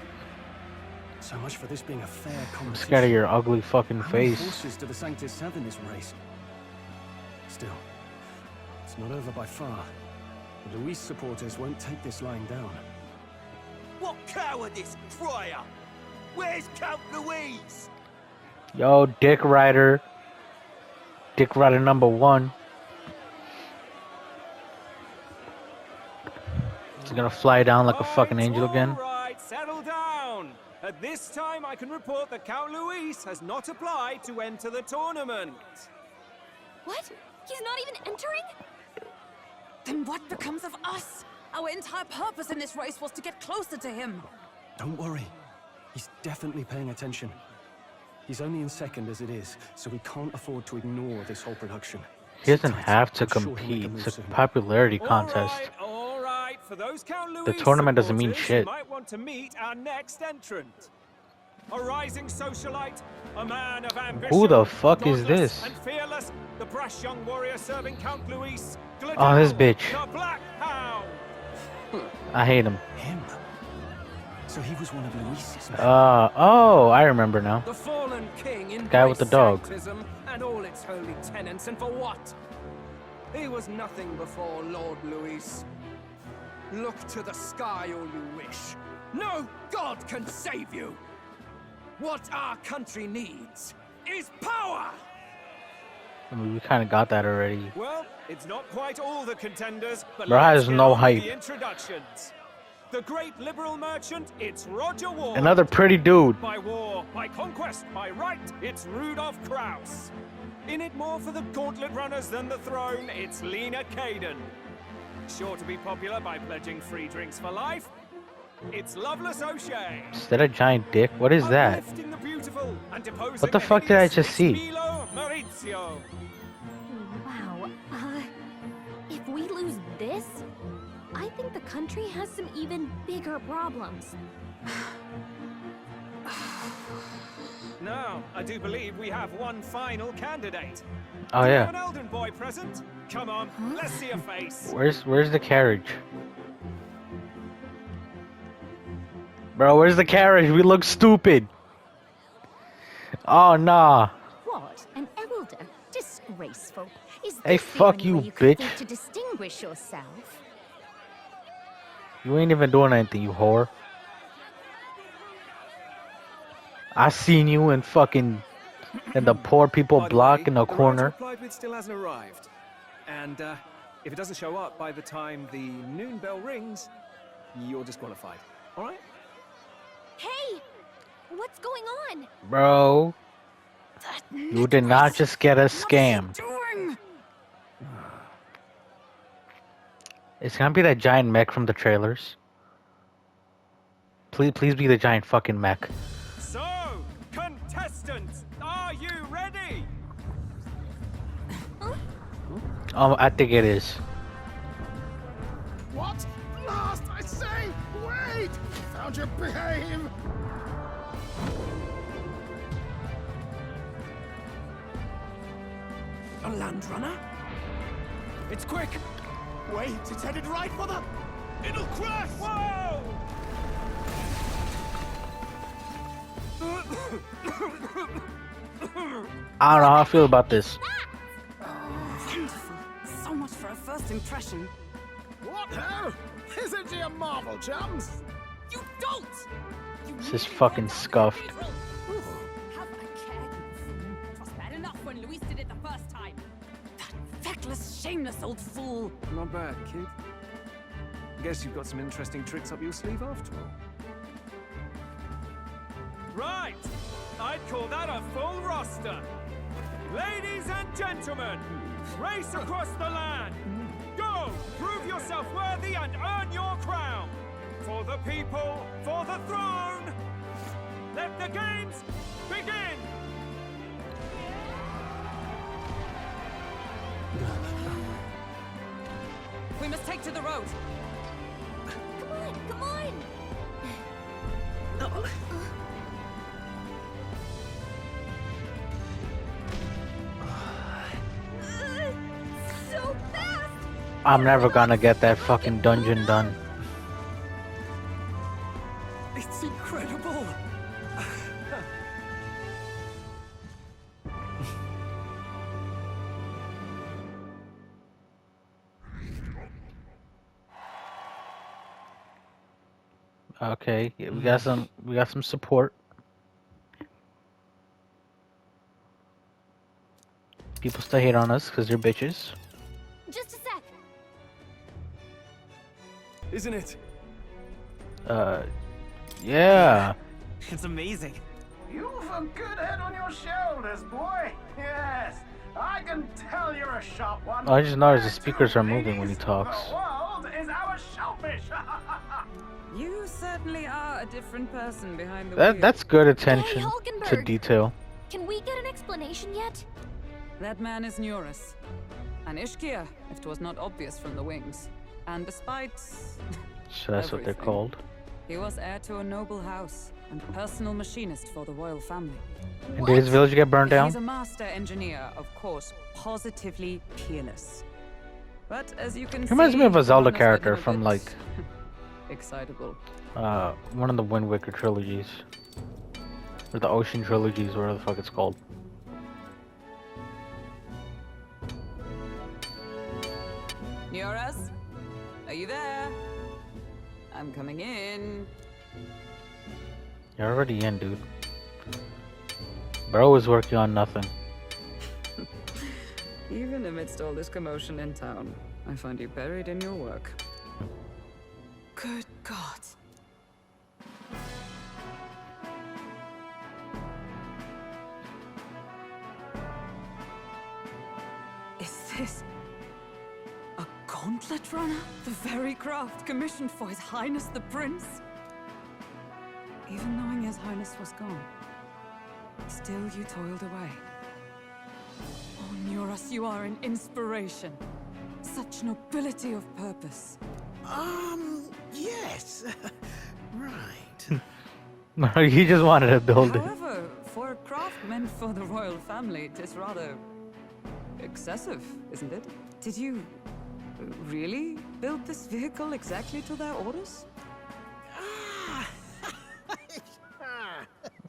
So much for this being a fair
I'm
competition.
scared of your ugly fucking
How many
face.
horses do the Sanctus have in this race? Still, it's not over by far. The Luis supporters won't take this lying down.
What cowardice, Crier! Where's Count Louise?
Yo, Dick Rider. Dick Rider #1. He's gonna fly down like a fucking angel again.
Alright, settle down! At this time, I can report that Count Luis has not applied to enter the tournament.
What? He's not even entering?
Then what becomes of us? Our entire purpose in this race was to get closer to him.
Don't worry. He's definitely paying attention. He's only in second as it is, so we can't afford to ignore this whole production.
He doesn't have to compete. It's a popularity contest.
Alright, for those Count Luis
The tournament doesn't mean
supporters,
shit.
You might want to meet our next entrant. A rising socialite, a man of ambition.
Who the fuck is
godless
this?
And fearless, the brash young warrior serving Count Luis.
Oh, this bitch.
The Black Hound.
I hate him.
Him? So he was one of Luis's men.
Oh, I remember now.
The fallen king
Guy with the dog.
Sanctism and all its holy tenets, and for what? He was nothing before Lord Luis. Look to the sky all you wish. No god can save you. What our country needs is power!
I mean, we kind of got that already.
Well, it's not quite all the contenders, but
Bro
let's
has
get
no
on with
hype.
the introductions. The great liberal merchant, it's Roger Ward.
Another pretty dude.
By war, by conquest, by right, it's Rudolph Kraus. In it more for the gauntlet runners than the throne, it's Lena Caden. Sure to be popular by pledging free drinks for life, it's Loveless O'Shea.
Is that a giant dick? What is that?
Uplifting the beautiful and deposing
What the fuck did I
hideous,
just
it's
see?
Milo Maurizio.
Wow. If we lose this, I think the country has some even bigger problems.
Now, I do believe we have one final candidate.
Oh,
Do you
yeah.
have an Elden boy present? Come on, let's see a face.
Where's the carriage? Bro, where's the carriage? We look stupid. Oh, nah.
What? An elder? Disgraceful. Is
Hey,
this the
fuck
only
you,
way you could
bitch.
think to distinguish yourself?
You ain't even doing anything, you whore. I seen you in fucking in the poor people
By the
block
way,
in the
the
corner.
writer applied with still hasn't arrived. And if it doesn't show up by the time the noon bell rings, you're disqualified. All right?
Hey! What's going on?
Bro, you did not just get a scam.
Doing?
It's gonna be that giant mech from the trailers. Please be the giant fucking mech.
So, contestants, are you ready?
I think it is.
What? last, I say! Wait! Found you, behave!
A land runner?
It's quick! Wait, it's headed right for the... It'll crash!
Whoa!
I don't know how I feel about this.
Wonderful. So much for a first impression.
What hell? Isn't he a marvel, chums?
You don't!
This is fucking scuffed.
Have a care. It was bad enough when Luis did it the first time. That feckless, shameless old fool.
Not bad, kid. Guess you've got some interesting tricks up your sleeve after all.
Right! I'd call that a full roster. Ladies and gentlemen, race across the land. Go! Prove yourself worthy and earn your crown. For the people, for the throne. Let the games begin!
We must take to the road.
Come on, come on! So fast!
I'm never gonna get that fucking dungeon done.
It's incredible!
Okay, yeah, we got some support. People still hate on us because they're bitches.
Just a sec.
Isn't it?
Yeah.
It's amazing.
You've a good head on your shoulders, boy. Yes, I can tell you're a sharp one.
I just noticed the speakers are moving when he talks.
The world is our shellfish.
You certainly are a different person behind the wheel.
That's good attention
Hey,
to
Hulkenberg.
detail.
Can we get an explanation yet?
That man is Neurus. An Ishkia, if 'twas not obvious from the wings. And despite...
So that's what they're
everything,
called.
he was heir to a noble house and personal machinist for the royal family.
And did his village get burned down?
He's a master engineer, of course, positively peerless. But as you can
He reminds
see,
me of a Zelda
one has
character
gotten a
from
bit
like
excitable.
one of the Wind Waker trilogies. Or the Ocean trilogies, whatever the fuck it's called.
Neurus? Are you there? I'm coming in.
You're already in, dude. Bro is working on nothing.
Even amidst all this commotion in town, I find you buried in your work. Good God. Is this a gauntlet runner? The very craft commissioned for His Highness the Prince? Even knowing His Highness was gone, still you toiled away. Oh, Neurus, you are an inspiration. Such nobility of purpose.
Yes. Right.
He just wanted to build it.
However, for a craft meant for the royal family, it is rather excessive, isn't it? Did you really build this vehicle exactly to their orders?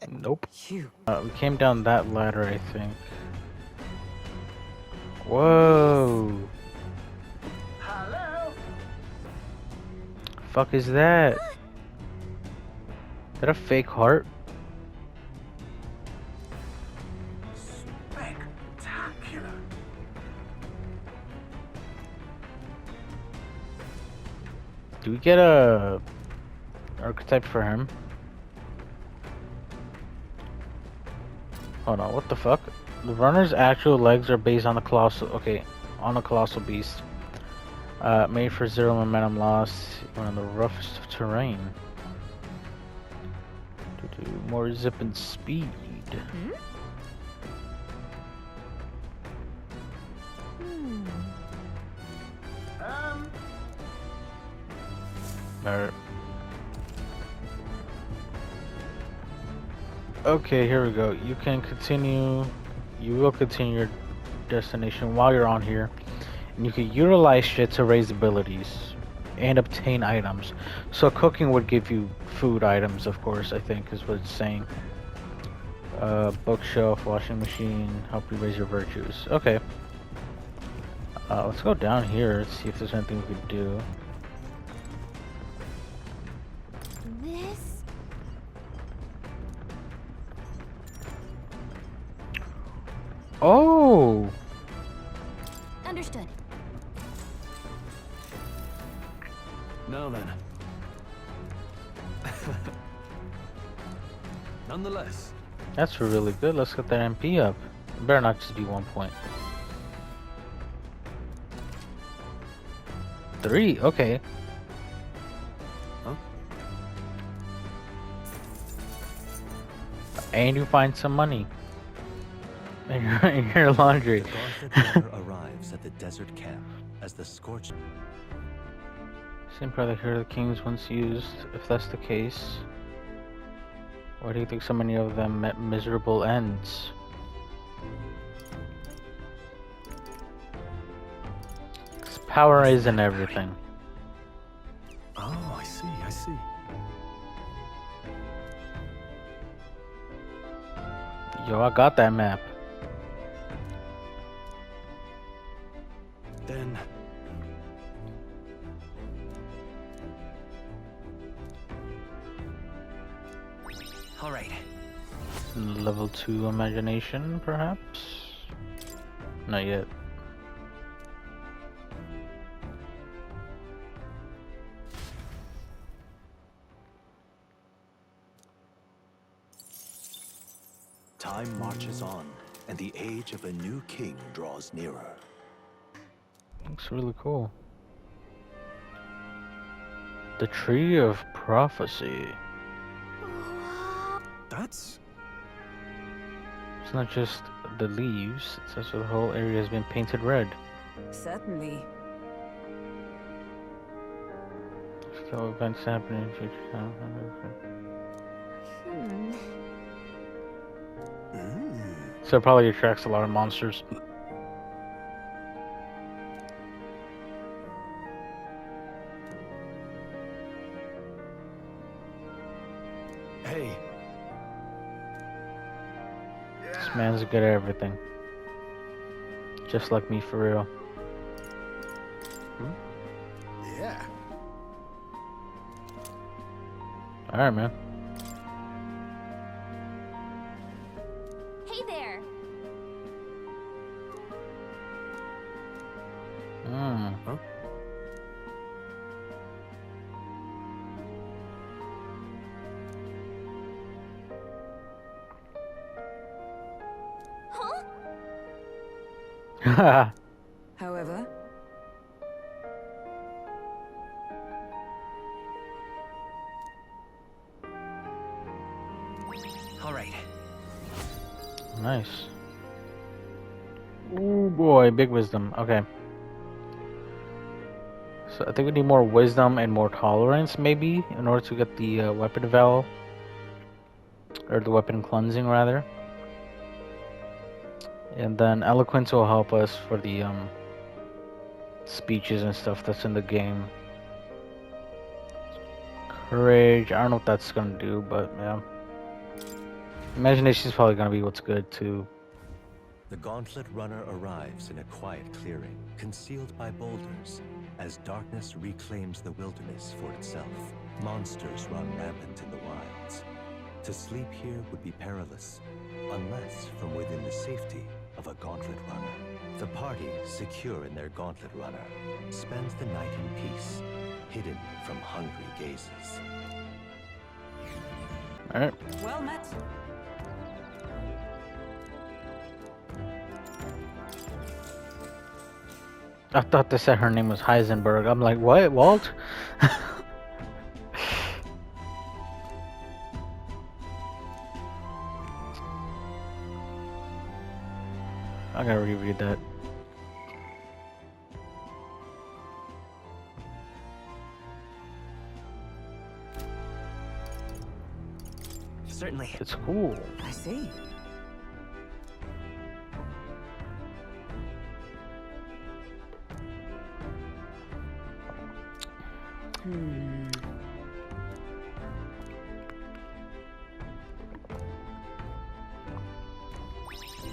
Nope.
You.
We came down that ladder, I think. Whoa.
Hello.
Fuck is that? Is that a fake heart?
Spectacular.
Do we get a archetype for him? Hold on, what the fuck? The runner's actual legs are based on the colossal. Okay, on a colossal beast. Made for zero momentum loss on the roughest of terrain. To do more zip and speed. Alright. Okay, here we go. You can continue. You will continue your destination while you're on here. And you can utilize shit to raise abilities and obtain items. So cooking would give you food items, of course, I think is what it's saying. Bookshelf, washing machine, help you raise your virtues. Okay. Let's go down here, see if there's anything we could do.
This?
Oh!
Understood.
Now then. Nonetheless.
That's really good. Let's get that MP up. It better not just be 1 point. 3, okay.
Huh?
And you find some money in your laundry.
The Gauntlet Runner arrives at the desert camp as the scorched.
Same product here the kings once used. If that's the case, why do you think so many of them met miserable ends? 'Cause power isn't everything.
Oh, I see, I see.
Yo, I got that map.
Then
All right.
Level 2 imagination, perhaps? Not yet.
Time marches on, and the age of a new king draws nearer.
Looks really cool. The Tree of Prophecy.
that's
It's not just the leaves, it's also the whole area has been painted red.
Certainly.
So events happen in the future time. So it probably attracts a lot of monsters.
hey.
This man's good at everything. Just like me, for real.
Yeah.
Alright, man.
Hey there.
Huh?
Huh?
However,
All right.
Nice. Oh boy, big wisdom. Okay. So I think we need more wisdom and more tolerance, maybe, in order to get the weapon val, or the weapon cleansing, rather. And then eloquence will help us for the speeches and stuff that's in the game. Courage, I don't know what that's gonna do, but yeah. Imagination is probably gonna be what's good too.
The Gauntlet Runner arrives in a quiet clearing, concealed by boulders, as darkness reclaims the wilderness for itself. Monsters run rampant in the wilds. To sleep here would be perilous, unless from within the safety of a Gauntlet Runner. The party, secure in their Gauntlet Runner, spends the night in peace, hidden from hungry gazes.
Alright.
well met.
I thought they said her name was Heisenberg. I'm like, what, Walt? I gotta reread that.
Certainly.
It's cool.
I see.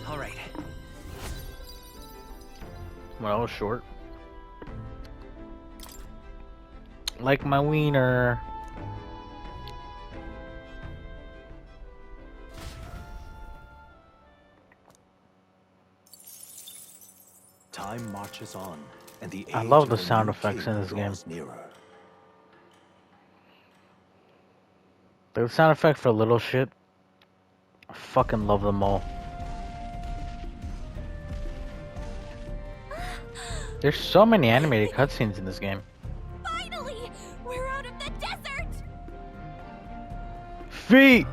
All right.
Well, short. Like my wiener.
Time marches on, and the
I
age
love the
of a
sound
new
effects
king
in this game.
draws nearer.
The sound effect for little shit. I fucking love them all. There's so many animated cutscenes in this game.
Finally! We're out of the desert!
Feet!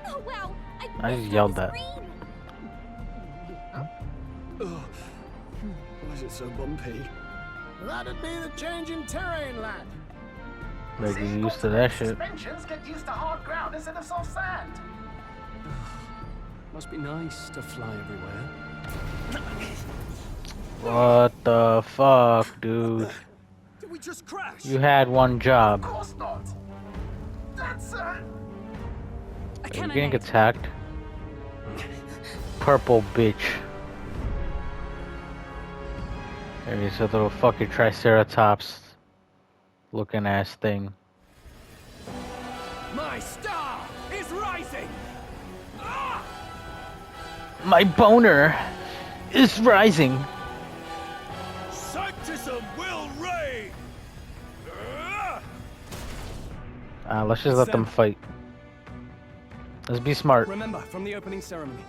Oh wow!
I just yelled that.
Why is it so bumpy?
That'd be the change in terrain, lad.
They get used to that shit.
Suspensions get used to hard ground instead of soft sand.
Must be nice to fly everywhere.
What the fuck, dude?
Did we just crash?
You had one job.
Of course not. That's
Are you getting attacked? Purple bitch. There's a little fucking triceratops looking ass thing.
My star is rising! Ah!
My boner is rising.
Sanctism will reign!
Let's just let them fight. Let's be smart.
Remember, from the opening ceremony,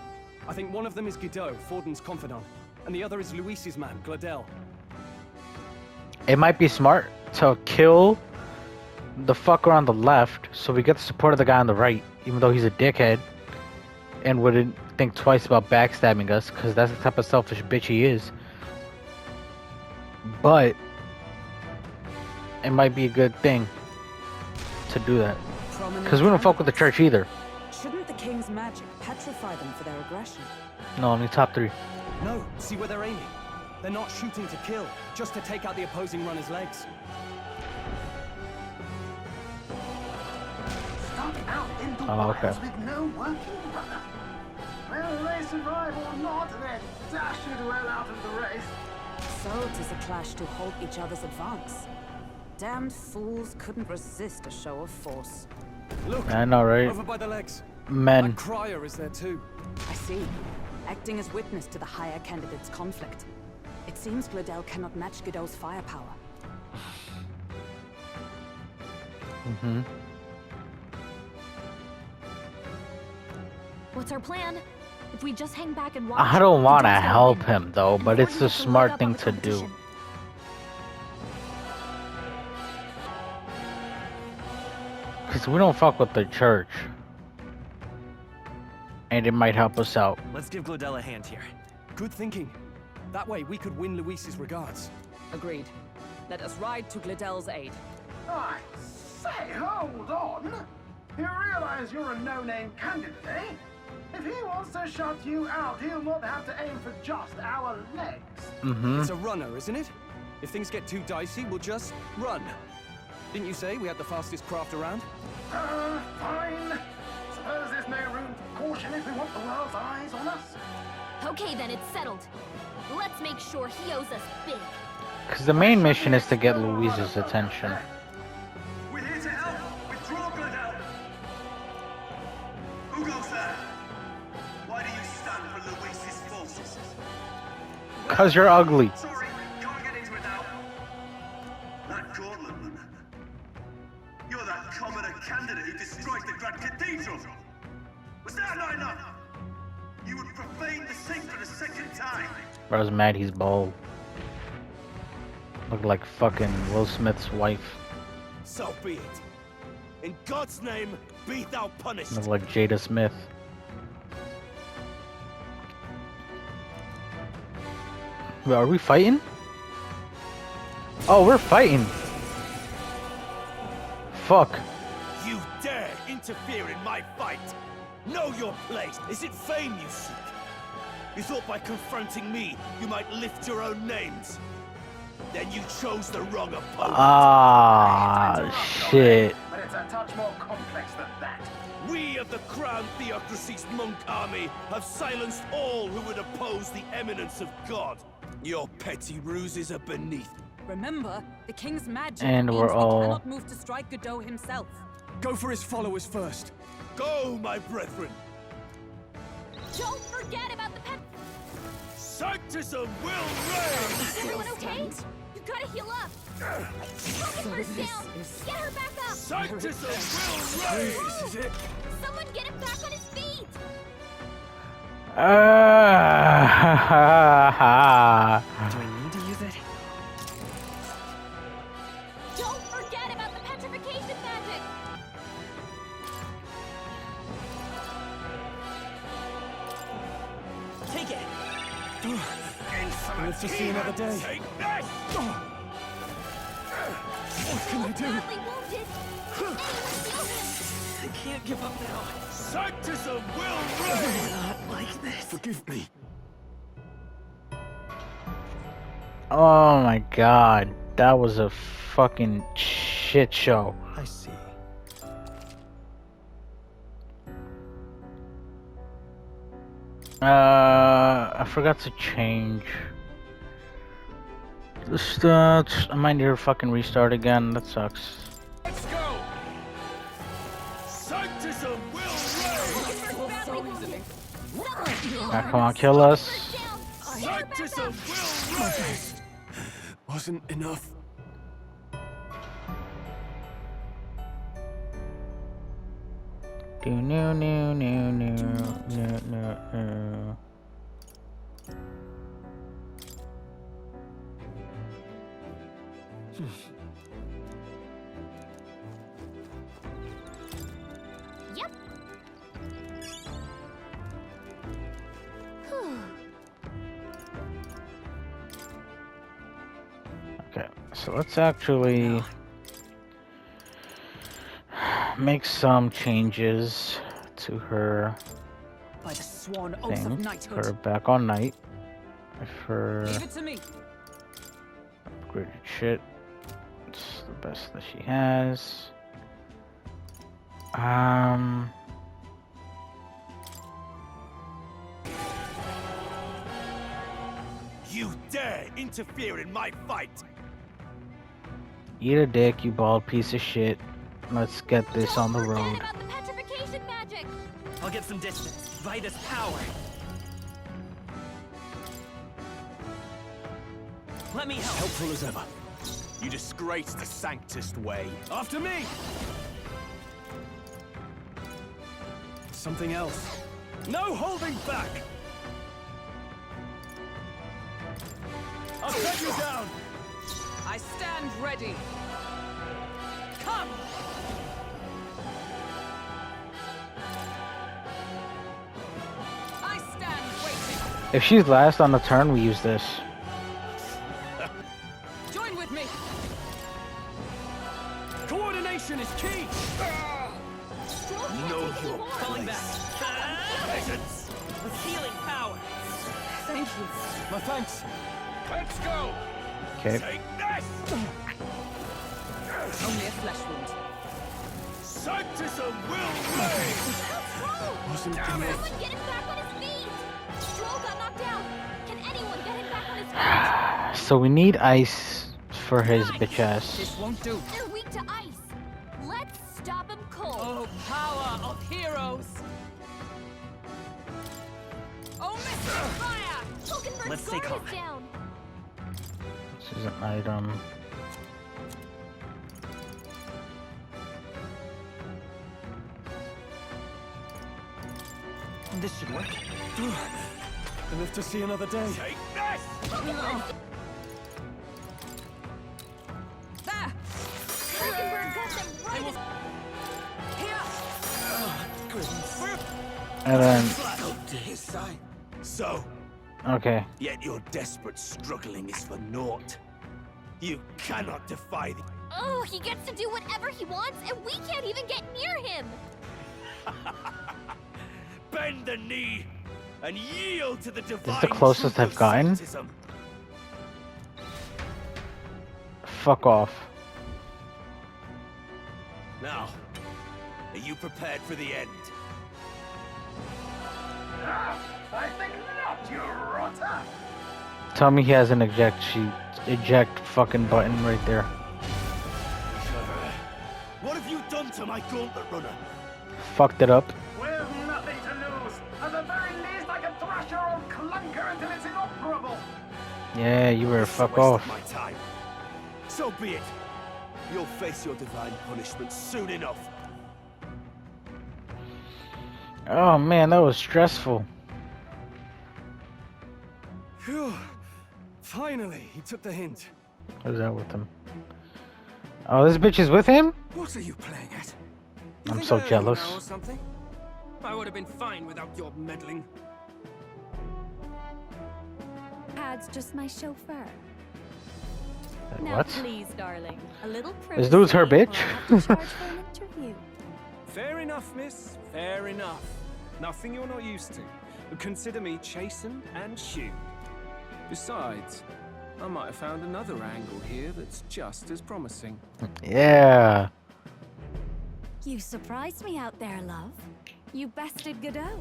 I think one of them is Guido, Forden's confidant, and the other is Luis's man, Gladel.
It might be smart to kill the fucker on the left so we get the support of the guy on the right, even though he's a dickhead and wouldn't think twice about backstabbing us, because that's the type of selfish bitch he is. But it might be a good thing to do that, because we don't fuck with the church either.
Shouldn't the king's magic petrify them for their aggression?
No, only top 3.
No, see where they're aiming. They're not shooting to kill, just to take out the opposing runner's legs.
stuck out in the
Oh, okay.
wilds with no working runner. Whether they survive or not, they're dashed well out of the race.
So 'tis a clash to halt each other's advance. Damned fools couldn't resist a show of force.
Look,
I know, right?
over by the legs.
Men.
That crier is there too.
I see. Acting as witness to the higher candidate's conflict. It seems Gladel cannot match Godot's firepower.
Mm-hmm.
What's our plan? If we just hang back and watch,
I don't want to
Godot's gonna
help
win.
him though, but it's the smart thing to do. Because we don't fuck with the church. And it might help us out.
Let's give Gladel a hand here.
Good thinking. That way we could win Luis's regards.
Agreed. Let us ride to Gladel's aid.
I say, hold on. You realize you're a no-name candidate, eh? If he wants to shut you out, he'll not have to aim for just our legs.
Mm-hmm.
It's a runner, isn't it? If things get too dicey, we'll just run. Didn't you say we had the fastest craft around?
Fine. Suppose there's no room for caution if we want the world's eyes on us.
Okay, then it's settled. Let's make sure he owes us big.
Because the main mission is to get Louise's attention.
We're here to help. Withdraw, Gladel. Who goes there? Why do you stand for Luis's forces?
Because you're ugly.
Sorry, can't get into it now. That Gauntletman. You're that commoner candidate who destroyed the Grand Cathedral. Was that not enough? You would profane the sacred a second time.
I was mad he's bald. Look like fucking Will Smith's wife.
So be it. In God's name, be thou punished.
Look like Jada Smith. Wait, are we fighting? Oh, we're fighting. Fuck.
You dare
interfere in my fight! Know your place! Is it fame you seek? You thought by confronting me, you might lift your own names? Then you chose the wrong opponent.
Ah, shit.
But it's a touch more complex than that.
We of the Crown Theocracy's monk army have silenced all who would oppose the eminence of God. Your petty ruses are beneath.
Remember, the king's magic
And
means
we're
he
all-
cannot move to strike Godot himself.
Go for his followers first.
Go, my brethren!
Don't forget about the pet.
Sanctism will reign!
Is everyone okay? You gotta heal up. Focus her down. Get her back up.
Sanctism will reign!
This is it. Someone get him back on his feet.
Ah,
Do I need to use it?
Don't forget about the petrification magic.
Take it!
Live to see another day.
Take this!
What can I do?
Badly wounded. Anyone heal him.
I can't give up now.
Sanctism will reign!
Not like this.
Forgive me.
oh my god. That was a fucking shit show.
I see.
I forgot to change the stats. I might need to fucking restart again. That sucks.
Let's go! Sanctism will reign!
Now, come on, kill us.
Sanctism will reign!
Wasn't enough.
Do no no no no no no no.
Yep.
Okay, so let's actually make some changes to her
By the sworn oath of
thing.
knighthood.
Her back on knight. Her
Leave it to me.
upgraded shit. It's the best that she has.
You dare interfere in my fight!
Eat a dick, you bald piece of shit. Let's get this on the road.
Forget about the petrification magic.
I'll get some distance. Vitus power. Let me help.
Helpful as ever. You disgrace the sanctist way. After me!
Something else.
No holding back! I'll cut you down!
I stand ready. Come! I stand waiting.
If she's last on the turn, we use this.
Join with me.
Coordination is key! Know your
Falling back.
peasants!
With healing power.
Thank you.
My thanks.
Let's go!
Okay.
Take this!
Only a flesh wound.
Sanctism will reign!
Wasn't
Damn it!
Someone get him back on his feet. Stroll got knocked out. Can anyone get him back on his feet?
So we need ice for his bitch ass.
This won't do.
They're weak to ice. Let's stop him cold.
Oh, power of heroes! Oh, Mr. Fire!
Hulkenberg's
Let's stay
guard
calm.
is down.
This is an item.
This should work.
I live to see another day.
Take this!
There!
Hulkenberg got them right as...
And then,
Go to his side. So,
okay.
yet your desperate struggling is for naught. You cannot defy the...
Oh, he gets to do whatever he wants, and we can't even get near him.
Bend the knee and yield to the divine.
It's the closest
truth
I've
of
gotten.
Celtism.
Fuck off.
Now, are you prepared for the end?
I think not, you rotter!
Tell me he has an eject fucking button right there.
What have you done to my gauntlet runner?
Fucked it up.
We've nothing to lose. At the very least, I can thrash your old clunker until it's inoperable.
Yeah, you better fuck off.
My time. So be it. You'll face your divine punishment soon enough.
Oh man, that was stressful.
Phew. Finally, he took the hint.
Who's that with him? Oh, this bitch is with him?
What are you playing at?
I'm so jealous.
Or something? I would have been fine without your meddling.
Pad's just my chauffeur.
What?
Now please, darling, a little
This dude's her bitch?
interview.
Fair enough, miss. Fair enough. Nothing you're not used to. But consider me chastened and shooed. Besides, I might have found another angle here that's just as promising.
Yeah.
You surprised me out there, love. You bested Godot.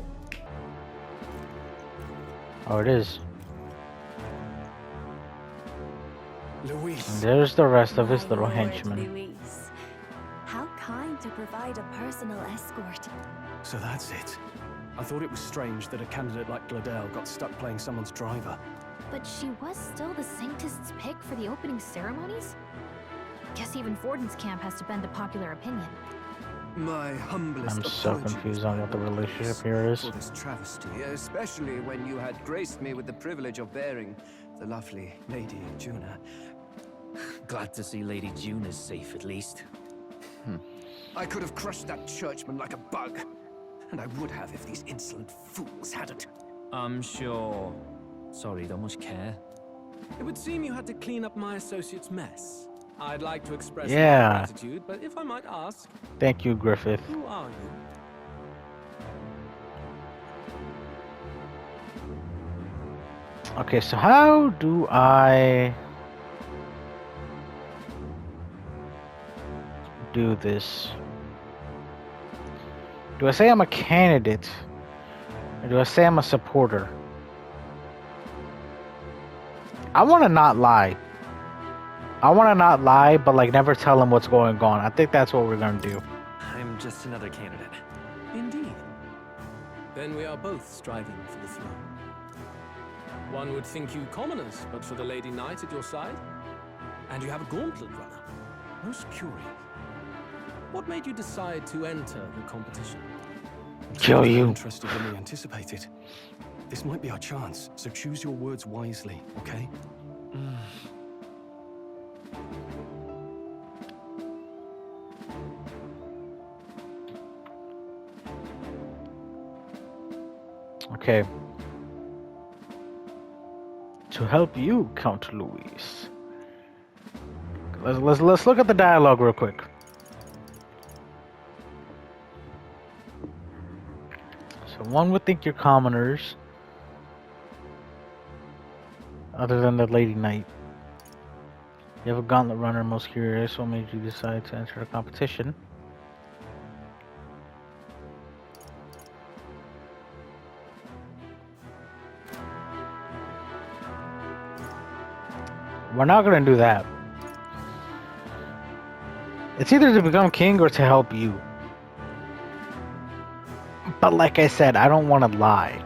Oh, it is.
Luis.
And there's the rest of his
My
little
lord,
henchmen.
Luis. How kind to provide a personal escort.
So that's it. I thought it was strange that a candidate like Gladel got stuck playing someone's driver.
But she was still the Sanctist's pick for the opening ceremonies? Guess even Forden's camp has to bend to popular opinion.
My humblest
I'm so
apologies,
confused on what the relationship here is.
for this travesty, especially when you had graced me with the privilege of bearing the lovely Lady Juna.
Glad to see Lady Juna's safe, at least.
I could have crushed that churchman like a bug. And I would have if these insolent fools hadn't.
I'm sure. Sorry, don't much care.
It would seem you had to clean up my associate's mess. I'd like to express
Yeah.
my gratitude, but if I might ask,
Thank you, Griffith.
who are you?
Okay, so how do I do this? Do I say I'm a candidate? Or do I say I'm a supporter? I want to not lie. I want to not lie, but like never tell him what's going on. I think that's what we're going to do.
I'm just another candidate.
Indeed. Then we are both striving for the throne. One would think you commoners, but for the Lady Knight at your side. And you have a gauntlet runner. Most curious. What made you decide to enter the competition?
Kill
More
you.
interested than we anticipated. This might be our chance, so choose your words wisely, okay?
Okay. To help you, Count Luis. Let's look at the dialogue real quick. So one would think you're commoners, other than the Lady Knight. You have a gauntlet runner, most curious. What made you decide to enter the competition? We're not gonna do that. It's either to become king or to help you. But like I said, I don't want to lie.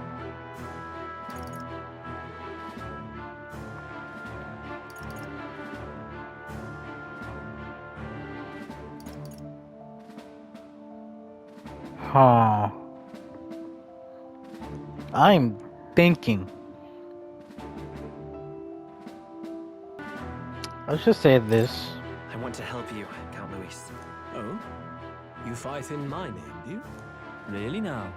Huh. I'm thinking. Let's just say this.
I want to help you, Count Luis.
Oh? You fight in my name, do you?
Really now?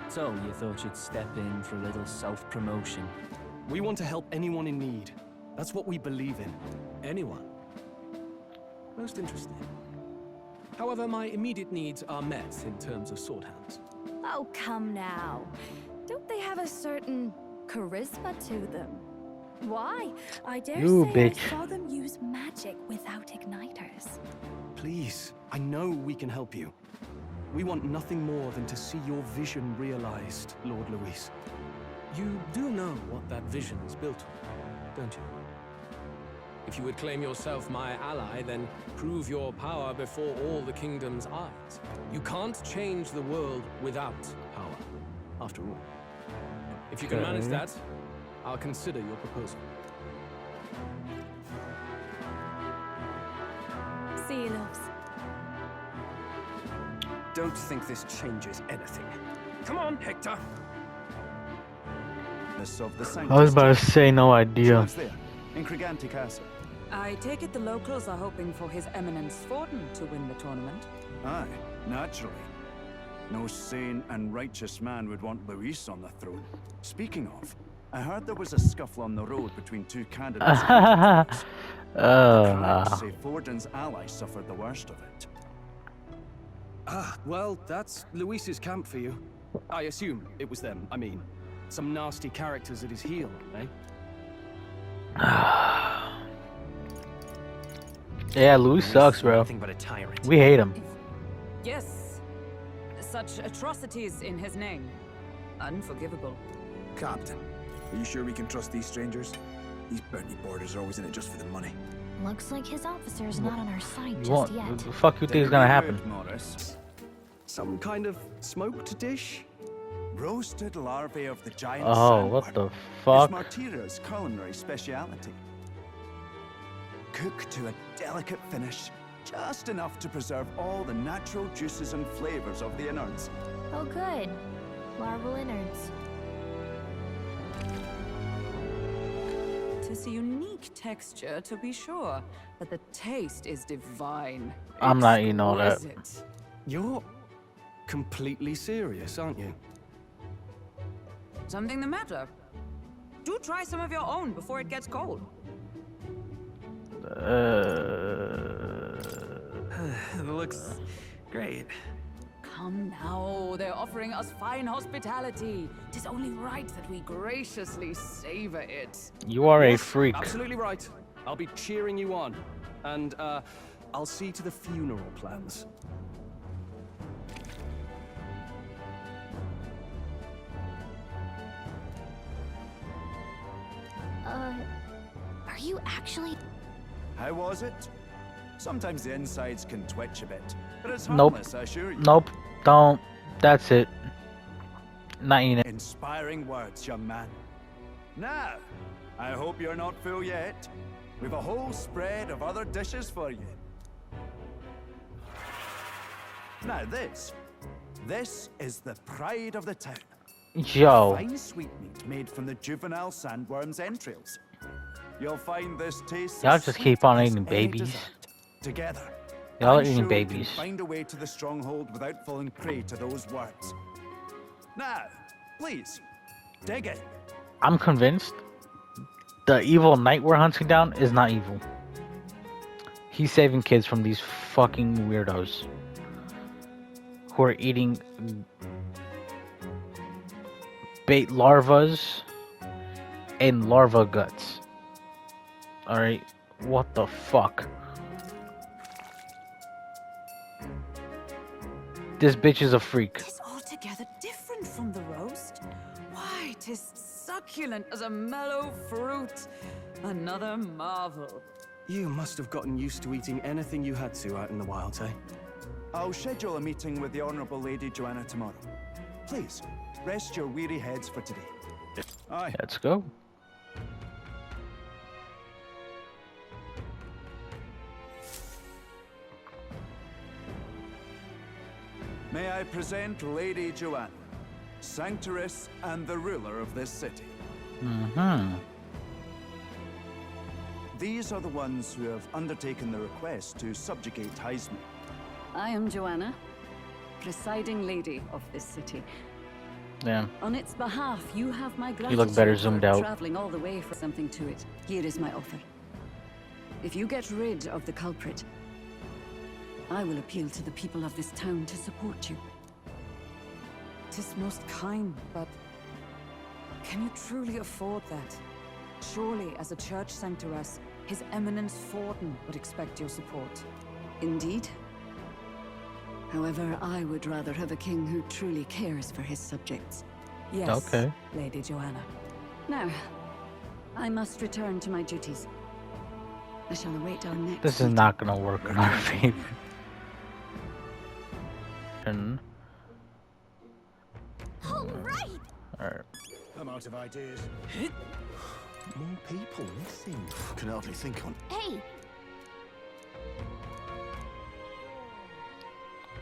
So, you thought you'd step in for a little self-promotion?
We want to help anyone in need. That's what we believe in.
Anyone? Most interesting.
However, my immediate needs are met in terms of sword hands.
Oh, come now. Don't they have a certain charisma to them? Why? I dare
You
say
bitch.
I saw them use magic without igniters.
Please, I know we can help you. We want nothing more than to see your vision realized, Lord Luis. You do know what that vision is built on, don't you? If you would claim yourself my ally, then prove your power before all the kingdom's eyes. You can't change the world without power, after all. If you can manage that, I'll consider your proposal.
See you, loves.
Don't think this changes anything. Come on, Hector.
Of the
I was about to say no idea.
In Crigante Castle.
I take it the locals are hoping for His Eminence Forden to win the tournament.
Aye, naturally. No sane and righteous man would want Luis on the throne. Speaking of, I heard there was a scuffle on the road between two candidates. Critics say Forden's allies suffered the worst of it.
Ah, well, that's Luis's camp for you. I assume it was them. I mean, some nasty characters at his heel, eh?
Yeah, Luis sucks, bro.
Nothing but a tyrant.
We hate him.
Yes. Such atrocities in his name. Unforgivable.
Captain, are you sure we can trust these strangers? These bounty boarders are always in it just for the money.
Looks like his officer's not on our side
You
just
want,
yet.
the fuck you think is gonna happen?
Morris.
Some kind of smoked dish?
Roasted larvae of the giant
Oh, what
sandworm
the
is
fuck?
Martira's culinary speciality. Cooked to a delicate finish, just enough to preserve all the natural juices and flavors of the innards.
Oh good. Larval innards.
Tis a unique texture, to be sure, but the taste is divine.
I'm not eating all that.
Exquisite.
You're completely serious, aren't you?
Something the matter? Do try some of your own before it gets cold.
Looks great.
Come now, they're offering us fine hospitality. Tis only right that we graciously savor it.
You are a
Yes,
freak.
Absolutely right. I'll be cheering you on. And, I'll see to the funeral plans.
Are you actually...
How was it? Sometimes the insides can twitch a bit, but it's
Nope.
harmless, I assure you.
Nope. Don't. That's it. Not eating it.
Inspiring words, young man. Now, I hope you're not full yet. We've a whole spread of other dishes for you. Now this is the pride of the town.
Yo.
Fine sweetmeat made from the juvenile sandworm's entrails. You'll find this tastes
Y'all
as
just
sweet
keep on
as
eating
any
babies.
dessert. Together,
Y'all are
I'm
eating
sure we
babies.
can find a way to the stronghold without falling prey to those words. Now, please, dig in.
I'm convinced the evil knight we're hunting down is not evil. He's saving kids from these fucking weirdos who are eating bait larvas and larva guts. Alright, what the fuck? This bitch is a freak.
Tis altogether different from the roast. Why, tis succulent as a mellow fruit. Another marvel.
You must have gotten used to eating anything you had to out in the wilds, eh?
I'll schedule a meeting with the Honourable Lady Joanna tomorrow. Please, rest your weary heads for today. Aye.
Let's go.
May I present Lady Joanna, Sanctoress and the ruler of this city.
Mm-hmm.
These are the ones who have undertaken the request to subjugate Heisman.
I am Joanna, presiding lady of this city.
Yeah.
On its behalf, you have my
You
gratitude
look better
for
zoomed out.
traveling all the way for something to it. Here is my offer. If you get rid of the culprit, I will appeal to the people of this town to support you.
'Tis most kind, but can you truly afford that? Surely, as a church sanctoress, His Eminence Forden would expect your support.
Indeed. However, I would rather have a king who truly cares for his subjects.
Yes,
Okay.
Lady Joanna.
Now, I must return to my duties. I shall await our next.
This is not gonna work in our favor.
All right.
Alright.
I'm out of ideas.
More people missing. Can hardly think on.
Hey,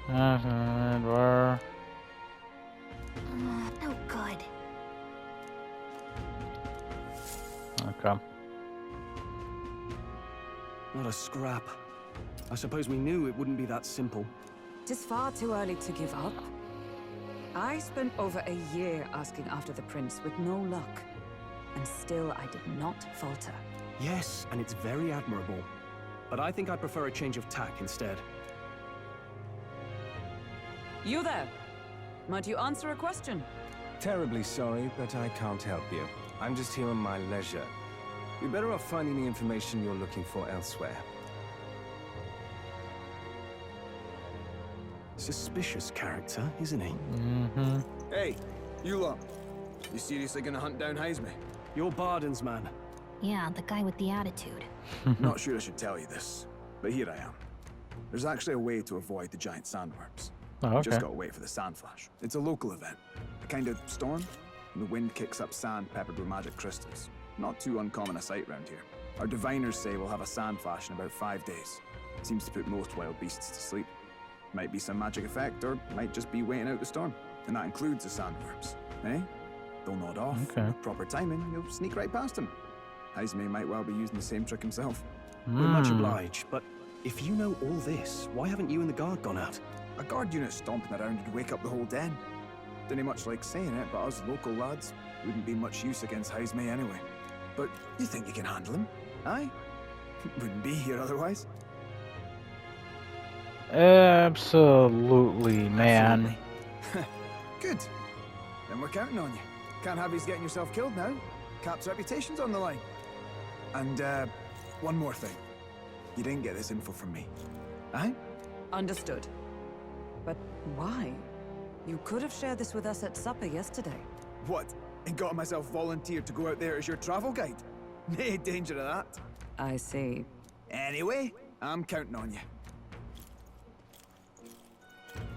We're
No good.
okay.
Not a scrap. I suppose we knew it wouldn't be that simple.
Tis far too early to give up. I spent over a year asking after the prince with no luck. And still I did not falter.
Yes, and it's very admirable. But I think I'd prefer a change of tack instead.
You there! Might you answer a question?
Terribly sorry, but I can't help you. I'm just here on my leisure. You're better off finding the information you're looking for elsewhere.
Suspicious character, isn't he?
Mm-hmm.
Hey, you lot. You seriously gonna hunt down Heisme?
You're Barden's man.
Yeah, the guy with the attitude.
Not sure I should tell you this, but here I am. There's actually a way to avoid the giant sandworms.
Oh,
You just
okay.
gotta wait for the sand flash. It's a local event. A kind of storm, and the wind kicks up sand peppered with magic crystals. Not too uncommon a sight round here. Our diviners say we'll have a sand flash in about 5 days. Seems to put most wild beasts to sleep. Might be some magic effect, or might just be waiting out the storm. And that includes the sandworms. Eh? They'll nod off.
Okay.
With proper timing, you'll sneak right past him. Heisme might well be using the same trick himself.
We're much obliged, but if you know all this, why haven't you and the guard gone out?
A guard unit stomping around would wake up the whole den. Didn't much like saying it, but us local lads wouldn't be much use against Heisme anyway. But you think you can handle him? Aye? Wouldn't be here otherwise.
Absolutely, man.
Good. Then we're counting on you. Can't have you getting yourself killed now. Cap's reputation's on the line. And, one more thing. You didn't get this info from me. Aye?
Understood. But why? You could have shared this with us at supper yesterday.
What? And got myself volunteered to go out there as your travel guide? Nay danger of that.
I see.
Anyway, I'm counting on you.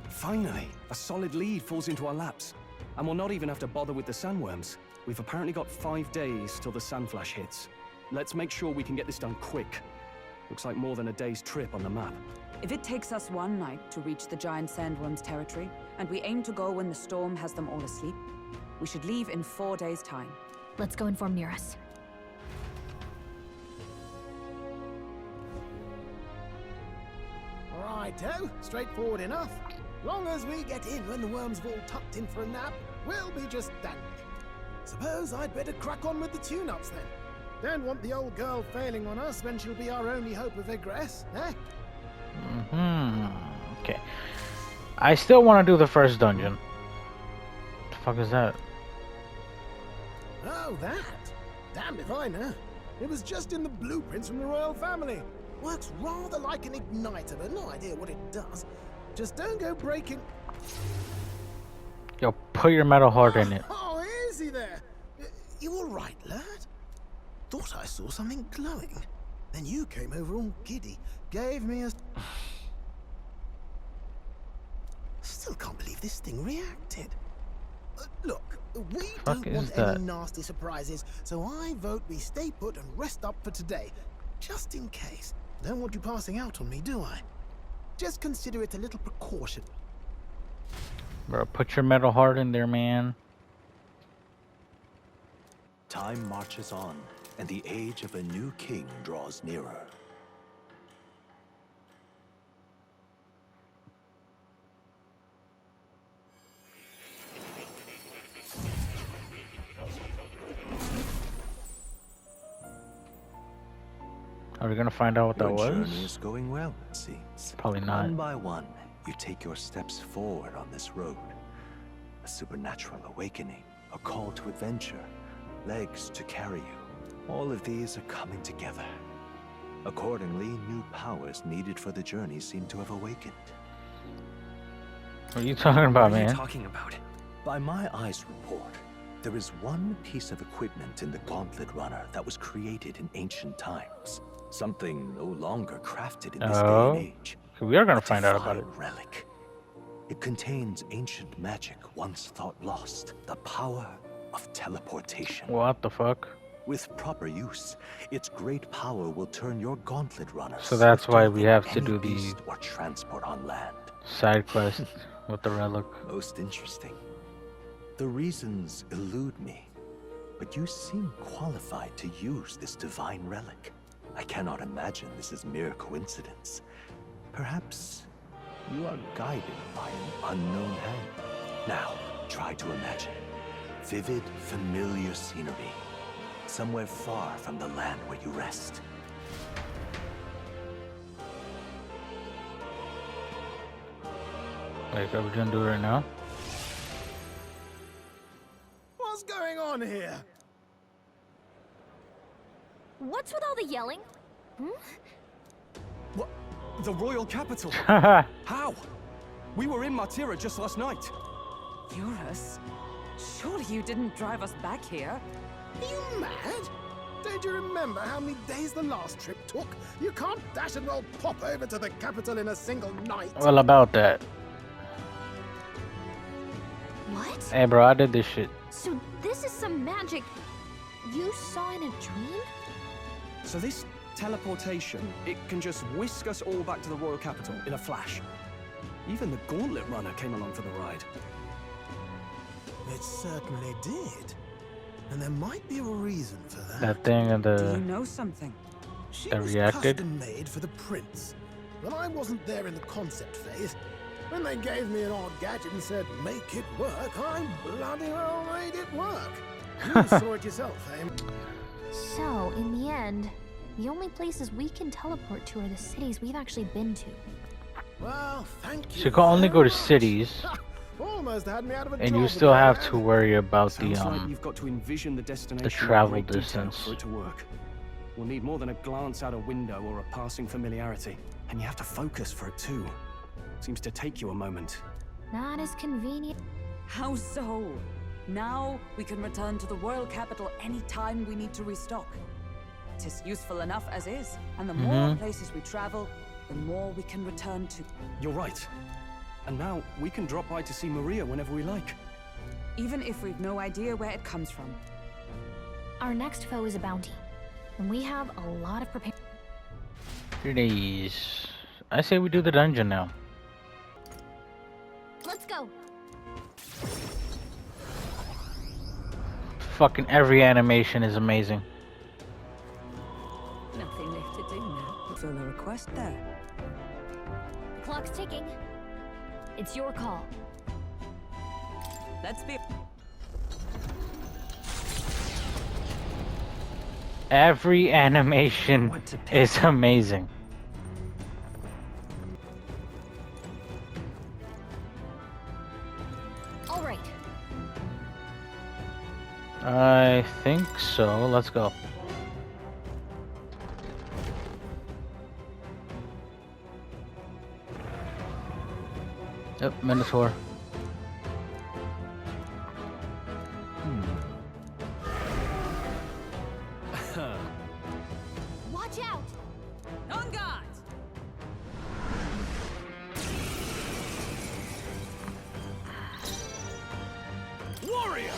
Finally, a solid lead falls into our laps. And we'll not even have to bother with the sandworms. We've apparently got 5 days till the sand flash hits. Let's make sure we can get this done quick. Looks like more than a day's trip on the map.
If it takes us one night to reach the giant sandworms' territory, and we aim to go when the storm has them all asleep, we should leave in 4 days' time.
let's go inform Nearest.
Righto, straightforward enough. Long as we get in when the worms have all tucked in for a nap, we'll be just dandy. Suppose I'd better crack on with the tune-ups then. Don't want the old girl failing on us when she'll be our only hope of egress, eh?
Okay. I still want to do the first dungeon. The fuck is that?
Oh, that? Damned if I know. It was just in the blueprints from the royal family. Works rather like an igniter, but no idea what it does. Just don't go breaking...
Yo, put your metal heart in it.
Oh, easy there. You all right, lad? Thought I saw something glowing. Then you came over all giddy, gave me a... Still can't believe this thing reacted. Look, we don't want any nasty surprises, so I vote we stay put and rest up for today. Just in case. Don't want you passing out on me, do I? Just consider it a little precaution.
Bro, put your metal heart in there, man.
Time marches on, and the age of a new king draws nearer.
Are we gonna find out what that
Your
was?
journey is going well, it seems.
Probably not.
One by one, you take your steps forward on this road. A supernatural awakening, a call to adventure, legs to carry you. All of these are coming together. Accordingly, new powers needed for the journey seem to have awakened.
What are you talking about,
What are
man?
you talking about?
By my eyes report, there is one piece of equipment in the Gauntlet Runner that was created in ancient times. Something no longer crafted in this day and age.
We are gonna find out about it.
Relic. It contains ancient magic once thought lost. The power of teleportation.
What the fuck?
With proper use, its great power will turn your Gauntlet Runner.
So that's why we have to
any
do
beast
the
or transport on land.
side quest with the relic.
Most interesting. The reasons elude me, but you seem qualified to use this divine relic. I cannot imagine this is mere coincidence. Perhaps you are guided by an unknown hand. Now, try to imagine. Vivid, familiar scenery. Somewhere far from the land where you rest.
Like, are we gonna do it right now?
What's going on here?
What's with all the yelling?
What? The royal capital? How? We were in Matira just last night.
Eurus? Surely you didn't drive us back here?
Are you mad? Don't you remember how many days the last trip took? You can't dash and roll pop over to the capital in a single night.
Well, about that.
What?
Hey, bro, I did this shit.
So this is some magic you saw in a dream?
So this teleportation, it can just whisk us all back to the royal capital in a flash. Even the Gauntlet Runner came along for the ride.
It certainly did. And there might be a reason for that.
That thing and
Do you
the
know something?
She
that
was
reacted.
custom made for the prince. When I wasn't there in the concept phase, when they gave me an odd gadget and said, make it work, I bloody well made it work. You saw it yourself, eh?
So, in the end, the only places we can teleport to are the cities we've actually been to.
Well, thank you.
So you can only go to cities,
Almost had me out of a
and
job
you still
with
have
that.
to worry about the
Sounds like you've got to envision the destination
the
in
travel
great detail
distance.
for it to work. We'll need more than a glance out a window or a passing familiarity, and you have to focus for it too. Seems to take you a moment.
Not as convenient.
How so? Now we can return to the royal capital anytime we need to restock. It is useful enough as is, and the more places we travel, the more we can return to.
You're right. And now we can drop by to see Maria whenever we like.
Even if we've no idea where it comes from.
Our next foe is a bounty, and we have a lot of prepared.
3 days. I say we do the dungeon now.
Let's go.
Fucking every animation is amazing.
Nothing left to do now. Fill a request there.
The clock's ticking. It's your call.
Let's be.
Every animation is amazing.
All right.
I think so. Let's go. Yep, Minotaur.
Watch out!
On guard!
Warrior!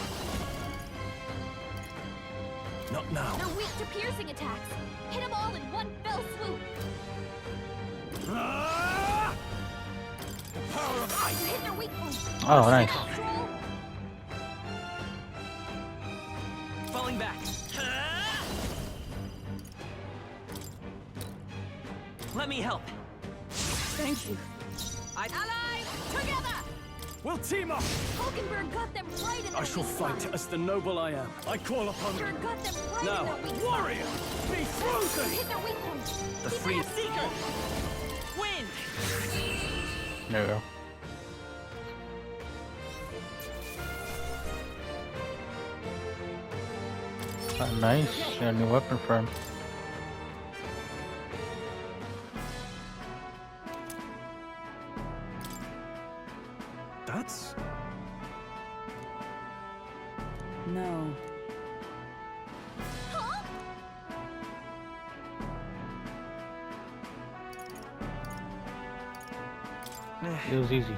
Not now.
They're weak to piercing attacks. Hit them all in one fell swoop. You hit their weak points.
Oh, nice.
Falling back. Let me help.
Thank you.
Allies, together!
We'll team up!
Hulkenberg got them right in their
I shall
weak
fight
spot.
as the noble I am. I call upon you.
Hulkenberg got them right
Now,
in their weak spot.
warrior, be frozen!
Hit their weak point.
The
Keep
free
it up.
seeker! Win!
There we go. Nice. Got a new weapon for him.
That's...
No.
It was easy.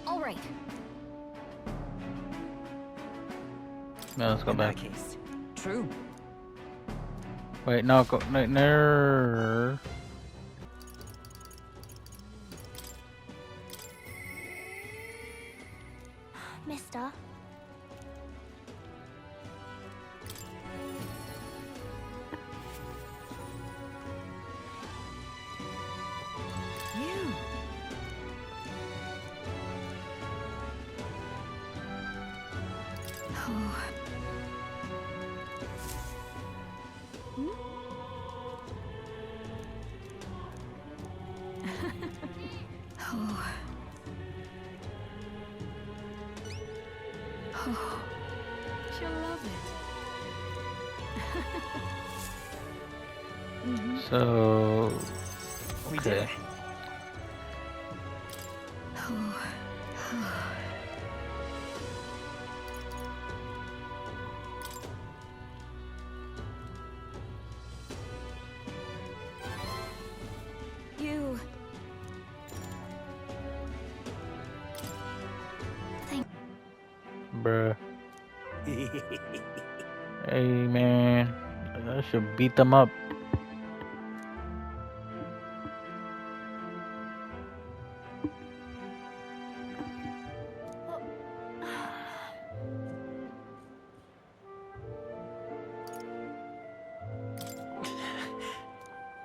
All right.
Yeah, let's go
In
back.
that case,
True.
Wait, no, go. No.
Mister,
You. Oh. Oh. Oh. She'll love it.
So.
we did it.
you.
Bruh. Hey man, I should beat them up.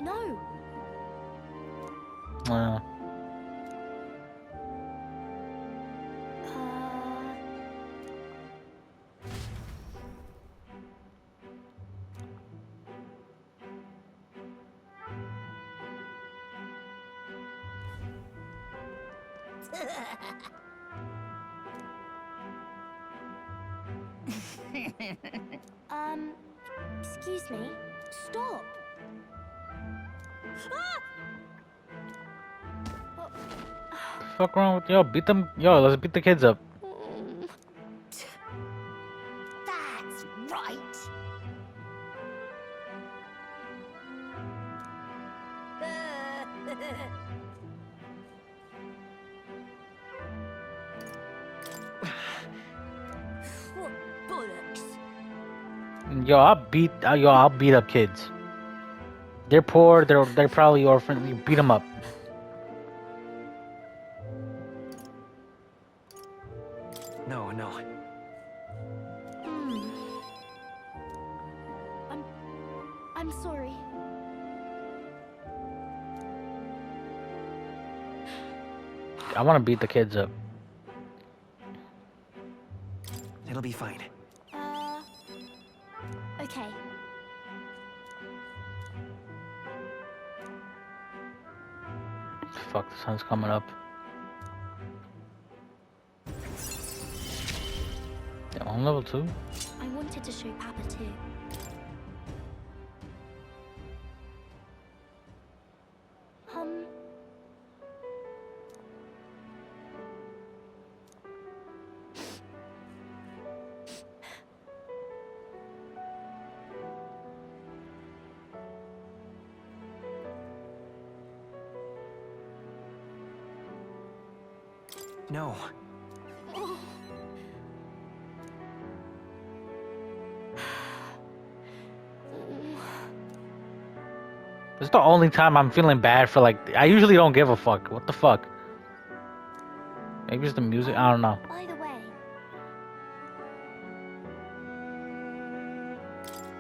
No.
Uh,
Excuse me. Stop.
fuck wrong with y'all? Beat them, yo. Let's beat the kids up.
That's right.
What bullocks?
Yo, I'll beat up kids. They're poor. They're probably orphaned. You beat them up.
No.
I'm sorry.
I want to beat the kids up.
It'll be fine.
Okay.
Fuck, the sun's coming up. Yeah, on level 2.
I wanted to show Papa too.
No.
This is the only time I'm feeling bad for, like, I usually don't give a fuck. What the fuck? Maybe it's the music, I don't know.
By the way,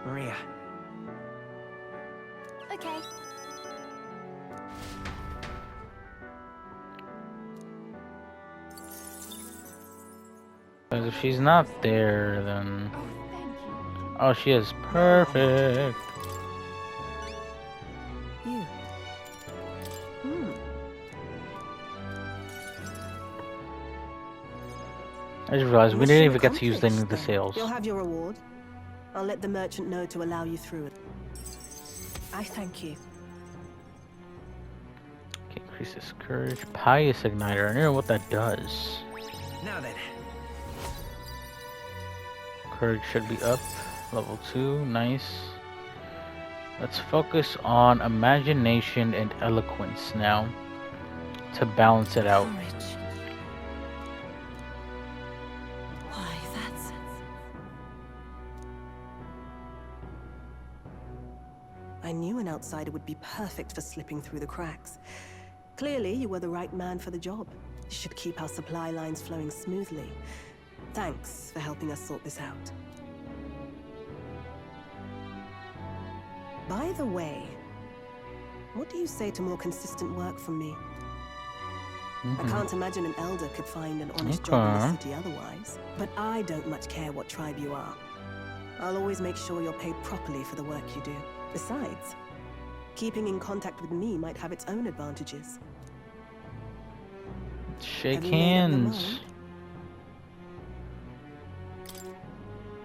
Maria.
okay.
Because if she's not there, then... Oh, she is perfect.
You.
I just realized we didn't even get to use any of the
Then.
sails.
You'll have your reward. I'll let the merchant know to allow you through it. I thank you.
Okay, increases courage. Pious igniter. I don't know what that does.
Now then.
Courage should be up. Level 2. Nice. Let's focus on imagination and eloquence now to balance it out.
Courage. Why, that's... I knew an outsider would be perfect for slipping through the cracks. Clearly, you were the right man for the job. You should keep our supply lines flowing smoothly. Thanks for helping us sort this out. By the way, what do you say to more consistent work from me? I can't imagine an elder could find an honest job in the city otherwise. But I don't much care what tribe you are. I'll always make sure you're paid properly for the work you do. Besides, keeping in contact with me might have its own advantages.
Shake hands.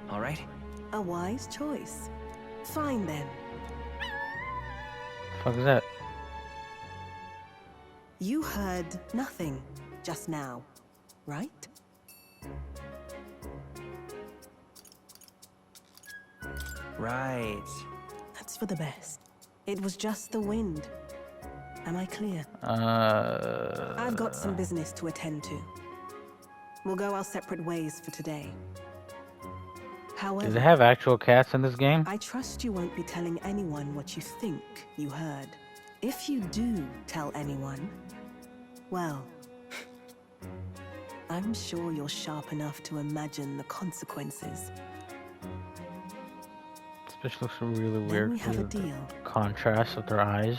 All right.
A wise choice. Fine then.
Fuck is that?
You heard nothing just now, right?
Right.
That's for the best. It was just the wind. Am I clear? I've got some business to attend to. We'll go our separate ways for today. However,
Do they have actual cats in this game?
I trust you won't be telling anyone what you think you heard. If you do tell anyone, well, I'm sure you're sharp enough to imagine the consequences.
This bitch looks really weird.
we have a
the
deal.
Contrast with their eyes.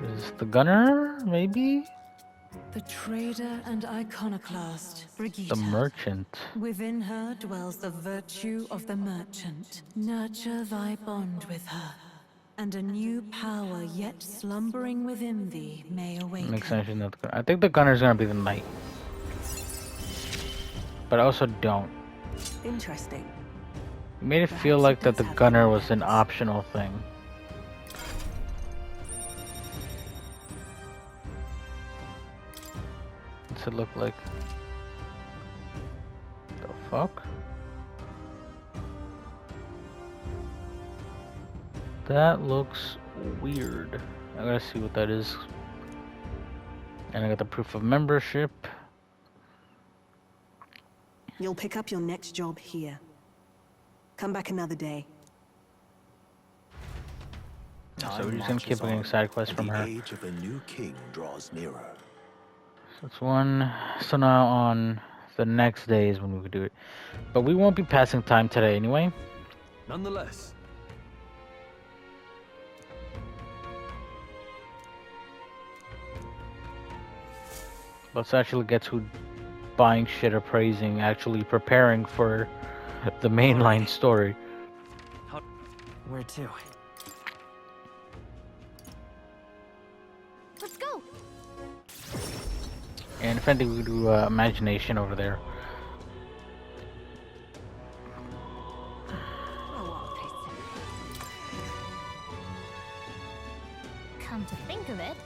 Is this the gunner? Maybe?
The trader and iconoclast, Brigitte.
The merchant.
Within her dwells the virtue of the merchant. Nurture thy bond with her, and a new power yet slumbering within thee may awaken.
Makes sense. She's not the gunner. I think the gunner's gonna be the knight. But I also don't.
Interesting.
You made it feel like that the gunner was an optional thing. What's it look like? The fuck? That looks weird. I gotta see what that is. And I got the proof of membership.
You'll pick up your next job here. Come back another day.
So we're just gonna keep getting side quests from her.
The age of a new king draws nearer.
That's one. So now on the next day is when we could do it. But we won't be passing time today anyway.
Nonetheless.
Let's actually get to buying shit or praising, actually preparing for the mainline story.
Where to?
Let's go.
And if anything, we do imagination over there.
Come to think of it,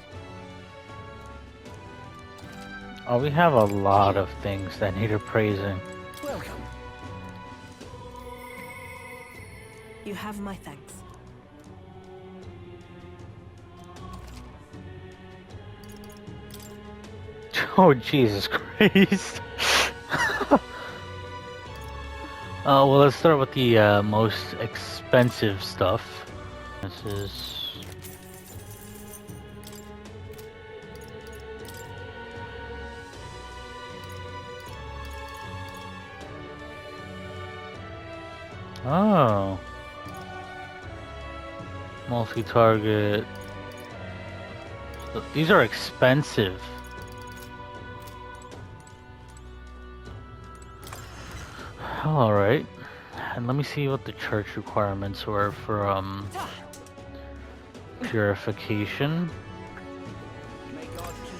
Oh, we have a lot of things that need appraising.
Welcome. You have my thanks.
Oh, Jesus Christ. Well, let's start with the most expensive stuff. This is... Oh. Multi-target. These are expensive. Alright. And let me see what the church requirements were for purification.
May God keep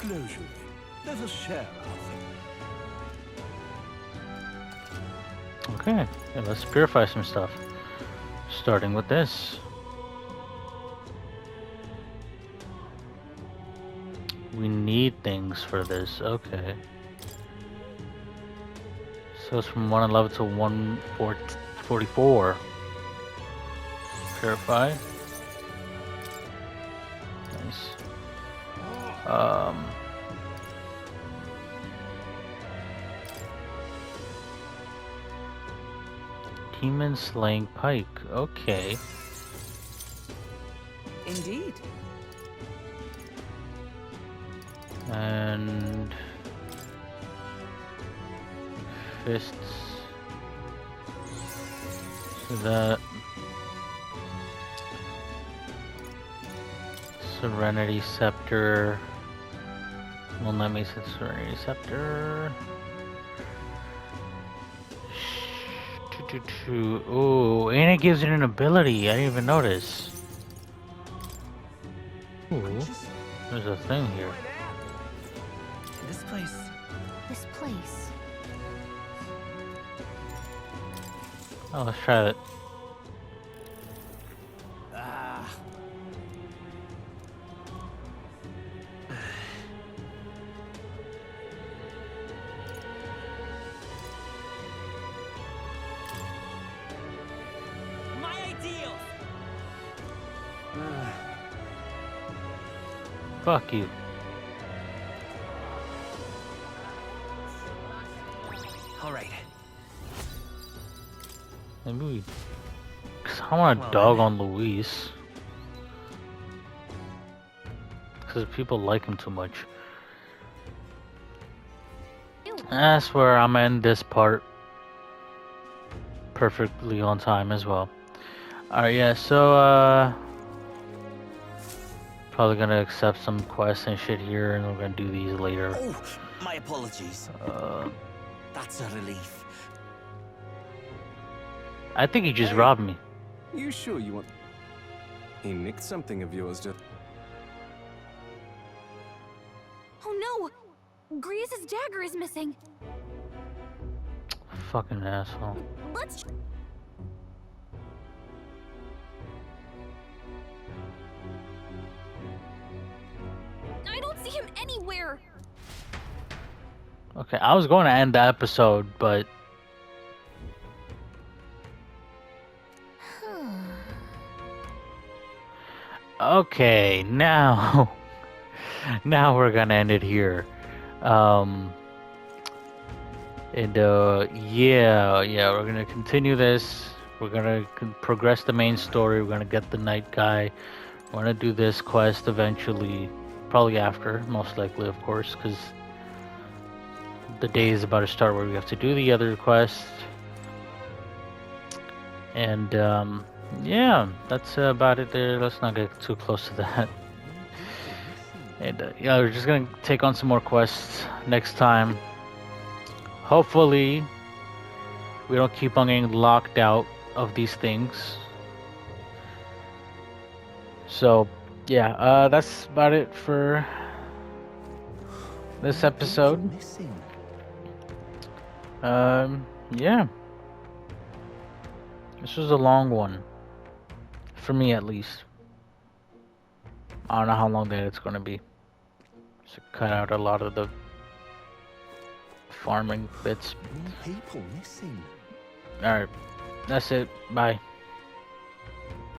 you. Closure. Let us share our thing.
Okay, yeah, let's purify some stuff. Starting with this. We need things for this, okay. So it's from 111 to 144. Purify. Nice. Demon slaying pike, okay.
Indeed.
And fists. So that Serenity Scepter. Well, let me say Serenity Scepter. Oh, and it gives it an ability. I didn't even notice. Ooh, there's a thing here.
This place.
This place.
Oh, let's try it.
My ideals.
Fuck you.
All right.
Maybe we... Cause I want a dog on Luis. Because people like him too much. That's where I'm gonna end this part. Perfectly on time as well. Alright, yeah, so probably gonna accept some quests and shit here, and we're gonna do these later.
Oh, my apologies. That's a relief.
I think he just robbed me.
You sure you want... He nicked something of yours just...
Oh no! Grievous' dagger is missing.
Fucking asshole.
Let's... I don't see him anywhere.
Okay, I was going to end the episode, but... Okay, now... now we're gonna end it here. Yeah, we're gonna continue this. We're gonna progress the main story. We're gonna get the night guy. We're gonna do this quest eventually. Probably after, most likely, of course, because the day is about to start where we have to do the other quest. And, yeah, that's about it there. Let's not get too close to that. And, yeah, we're just gonna take on some more quests next time. Hopefully, we don't keep on getting locked out of these things. So, yeah, that's about it for this episode. Yeah. This was a long one. For me, at least. I don't know how long that it's gonna be. So cut out a lot of the farming bits.
People missing.
Alright. That's it. Bye.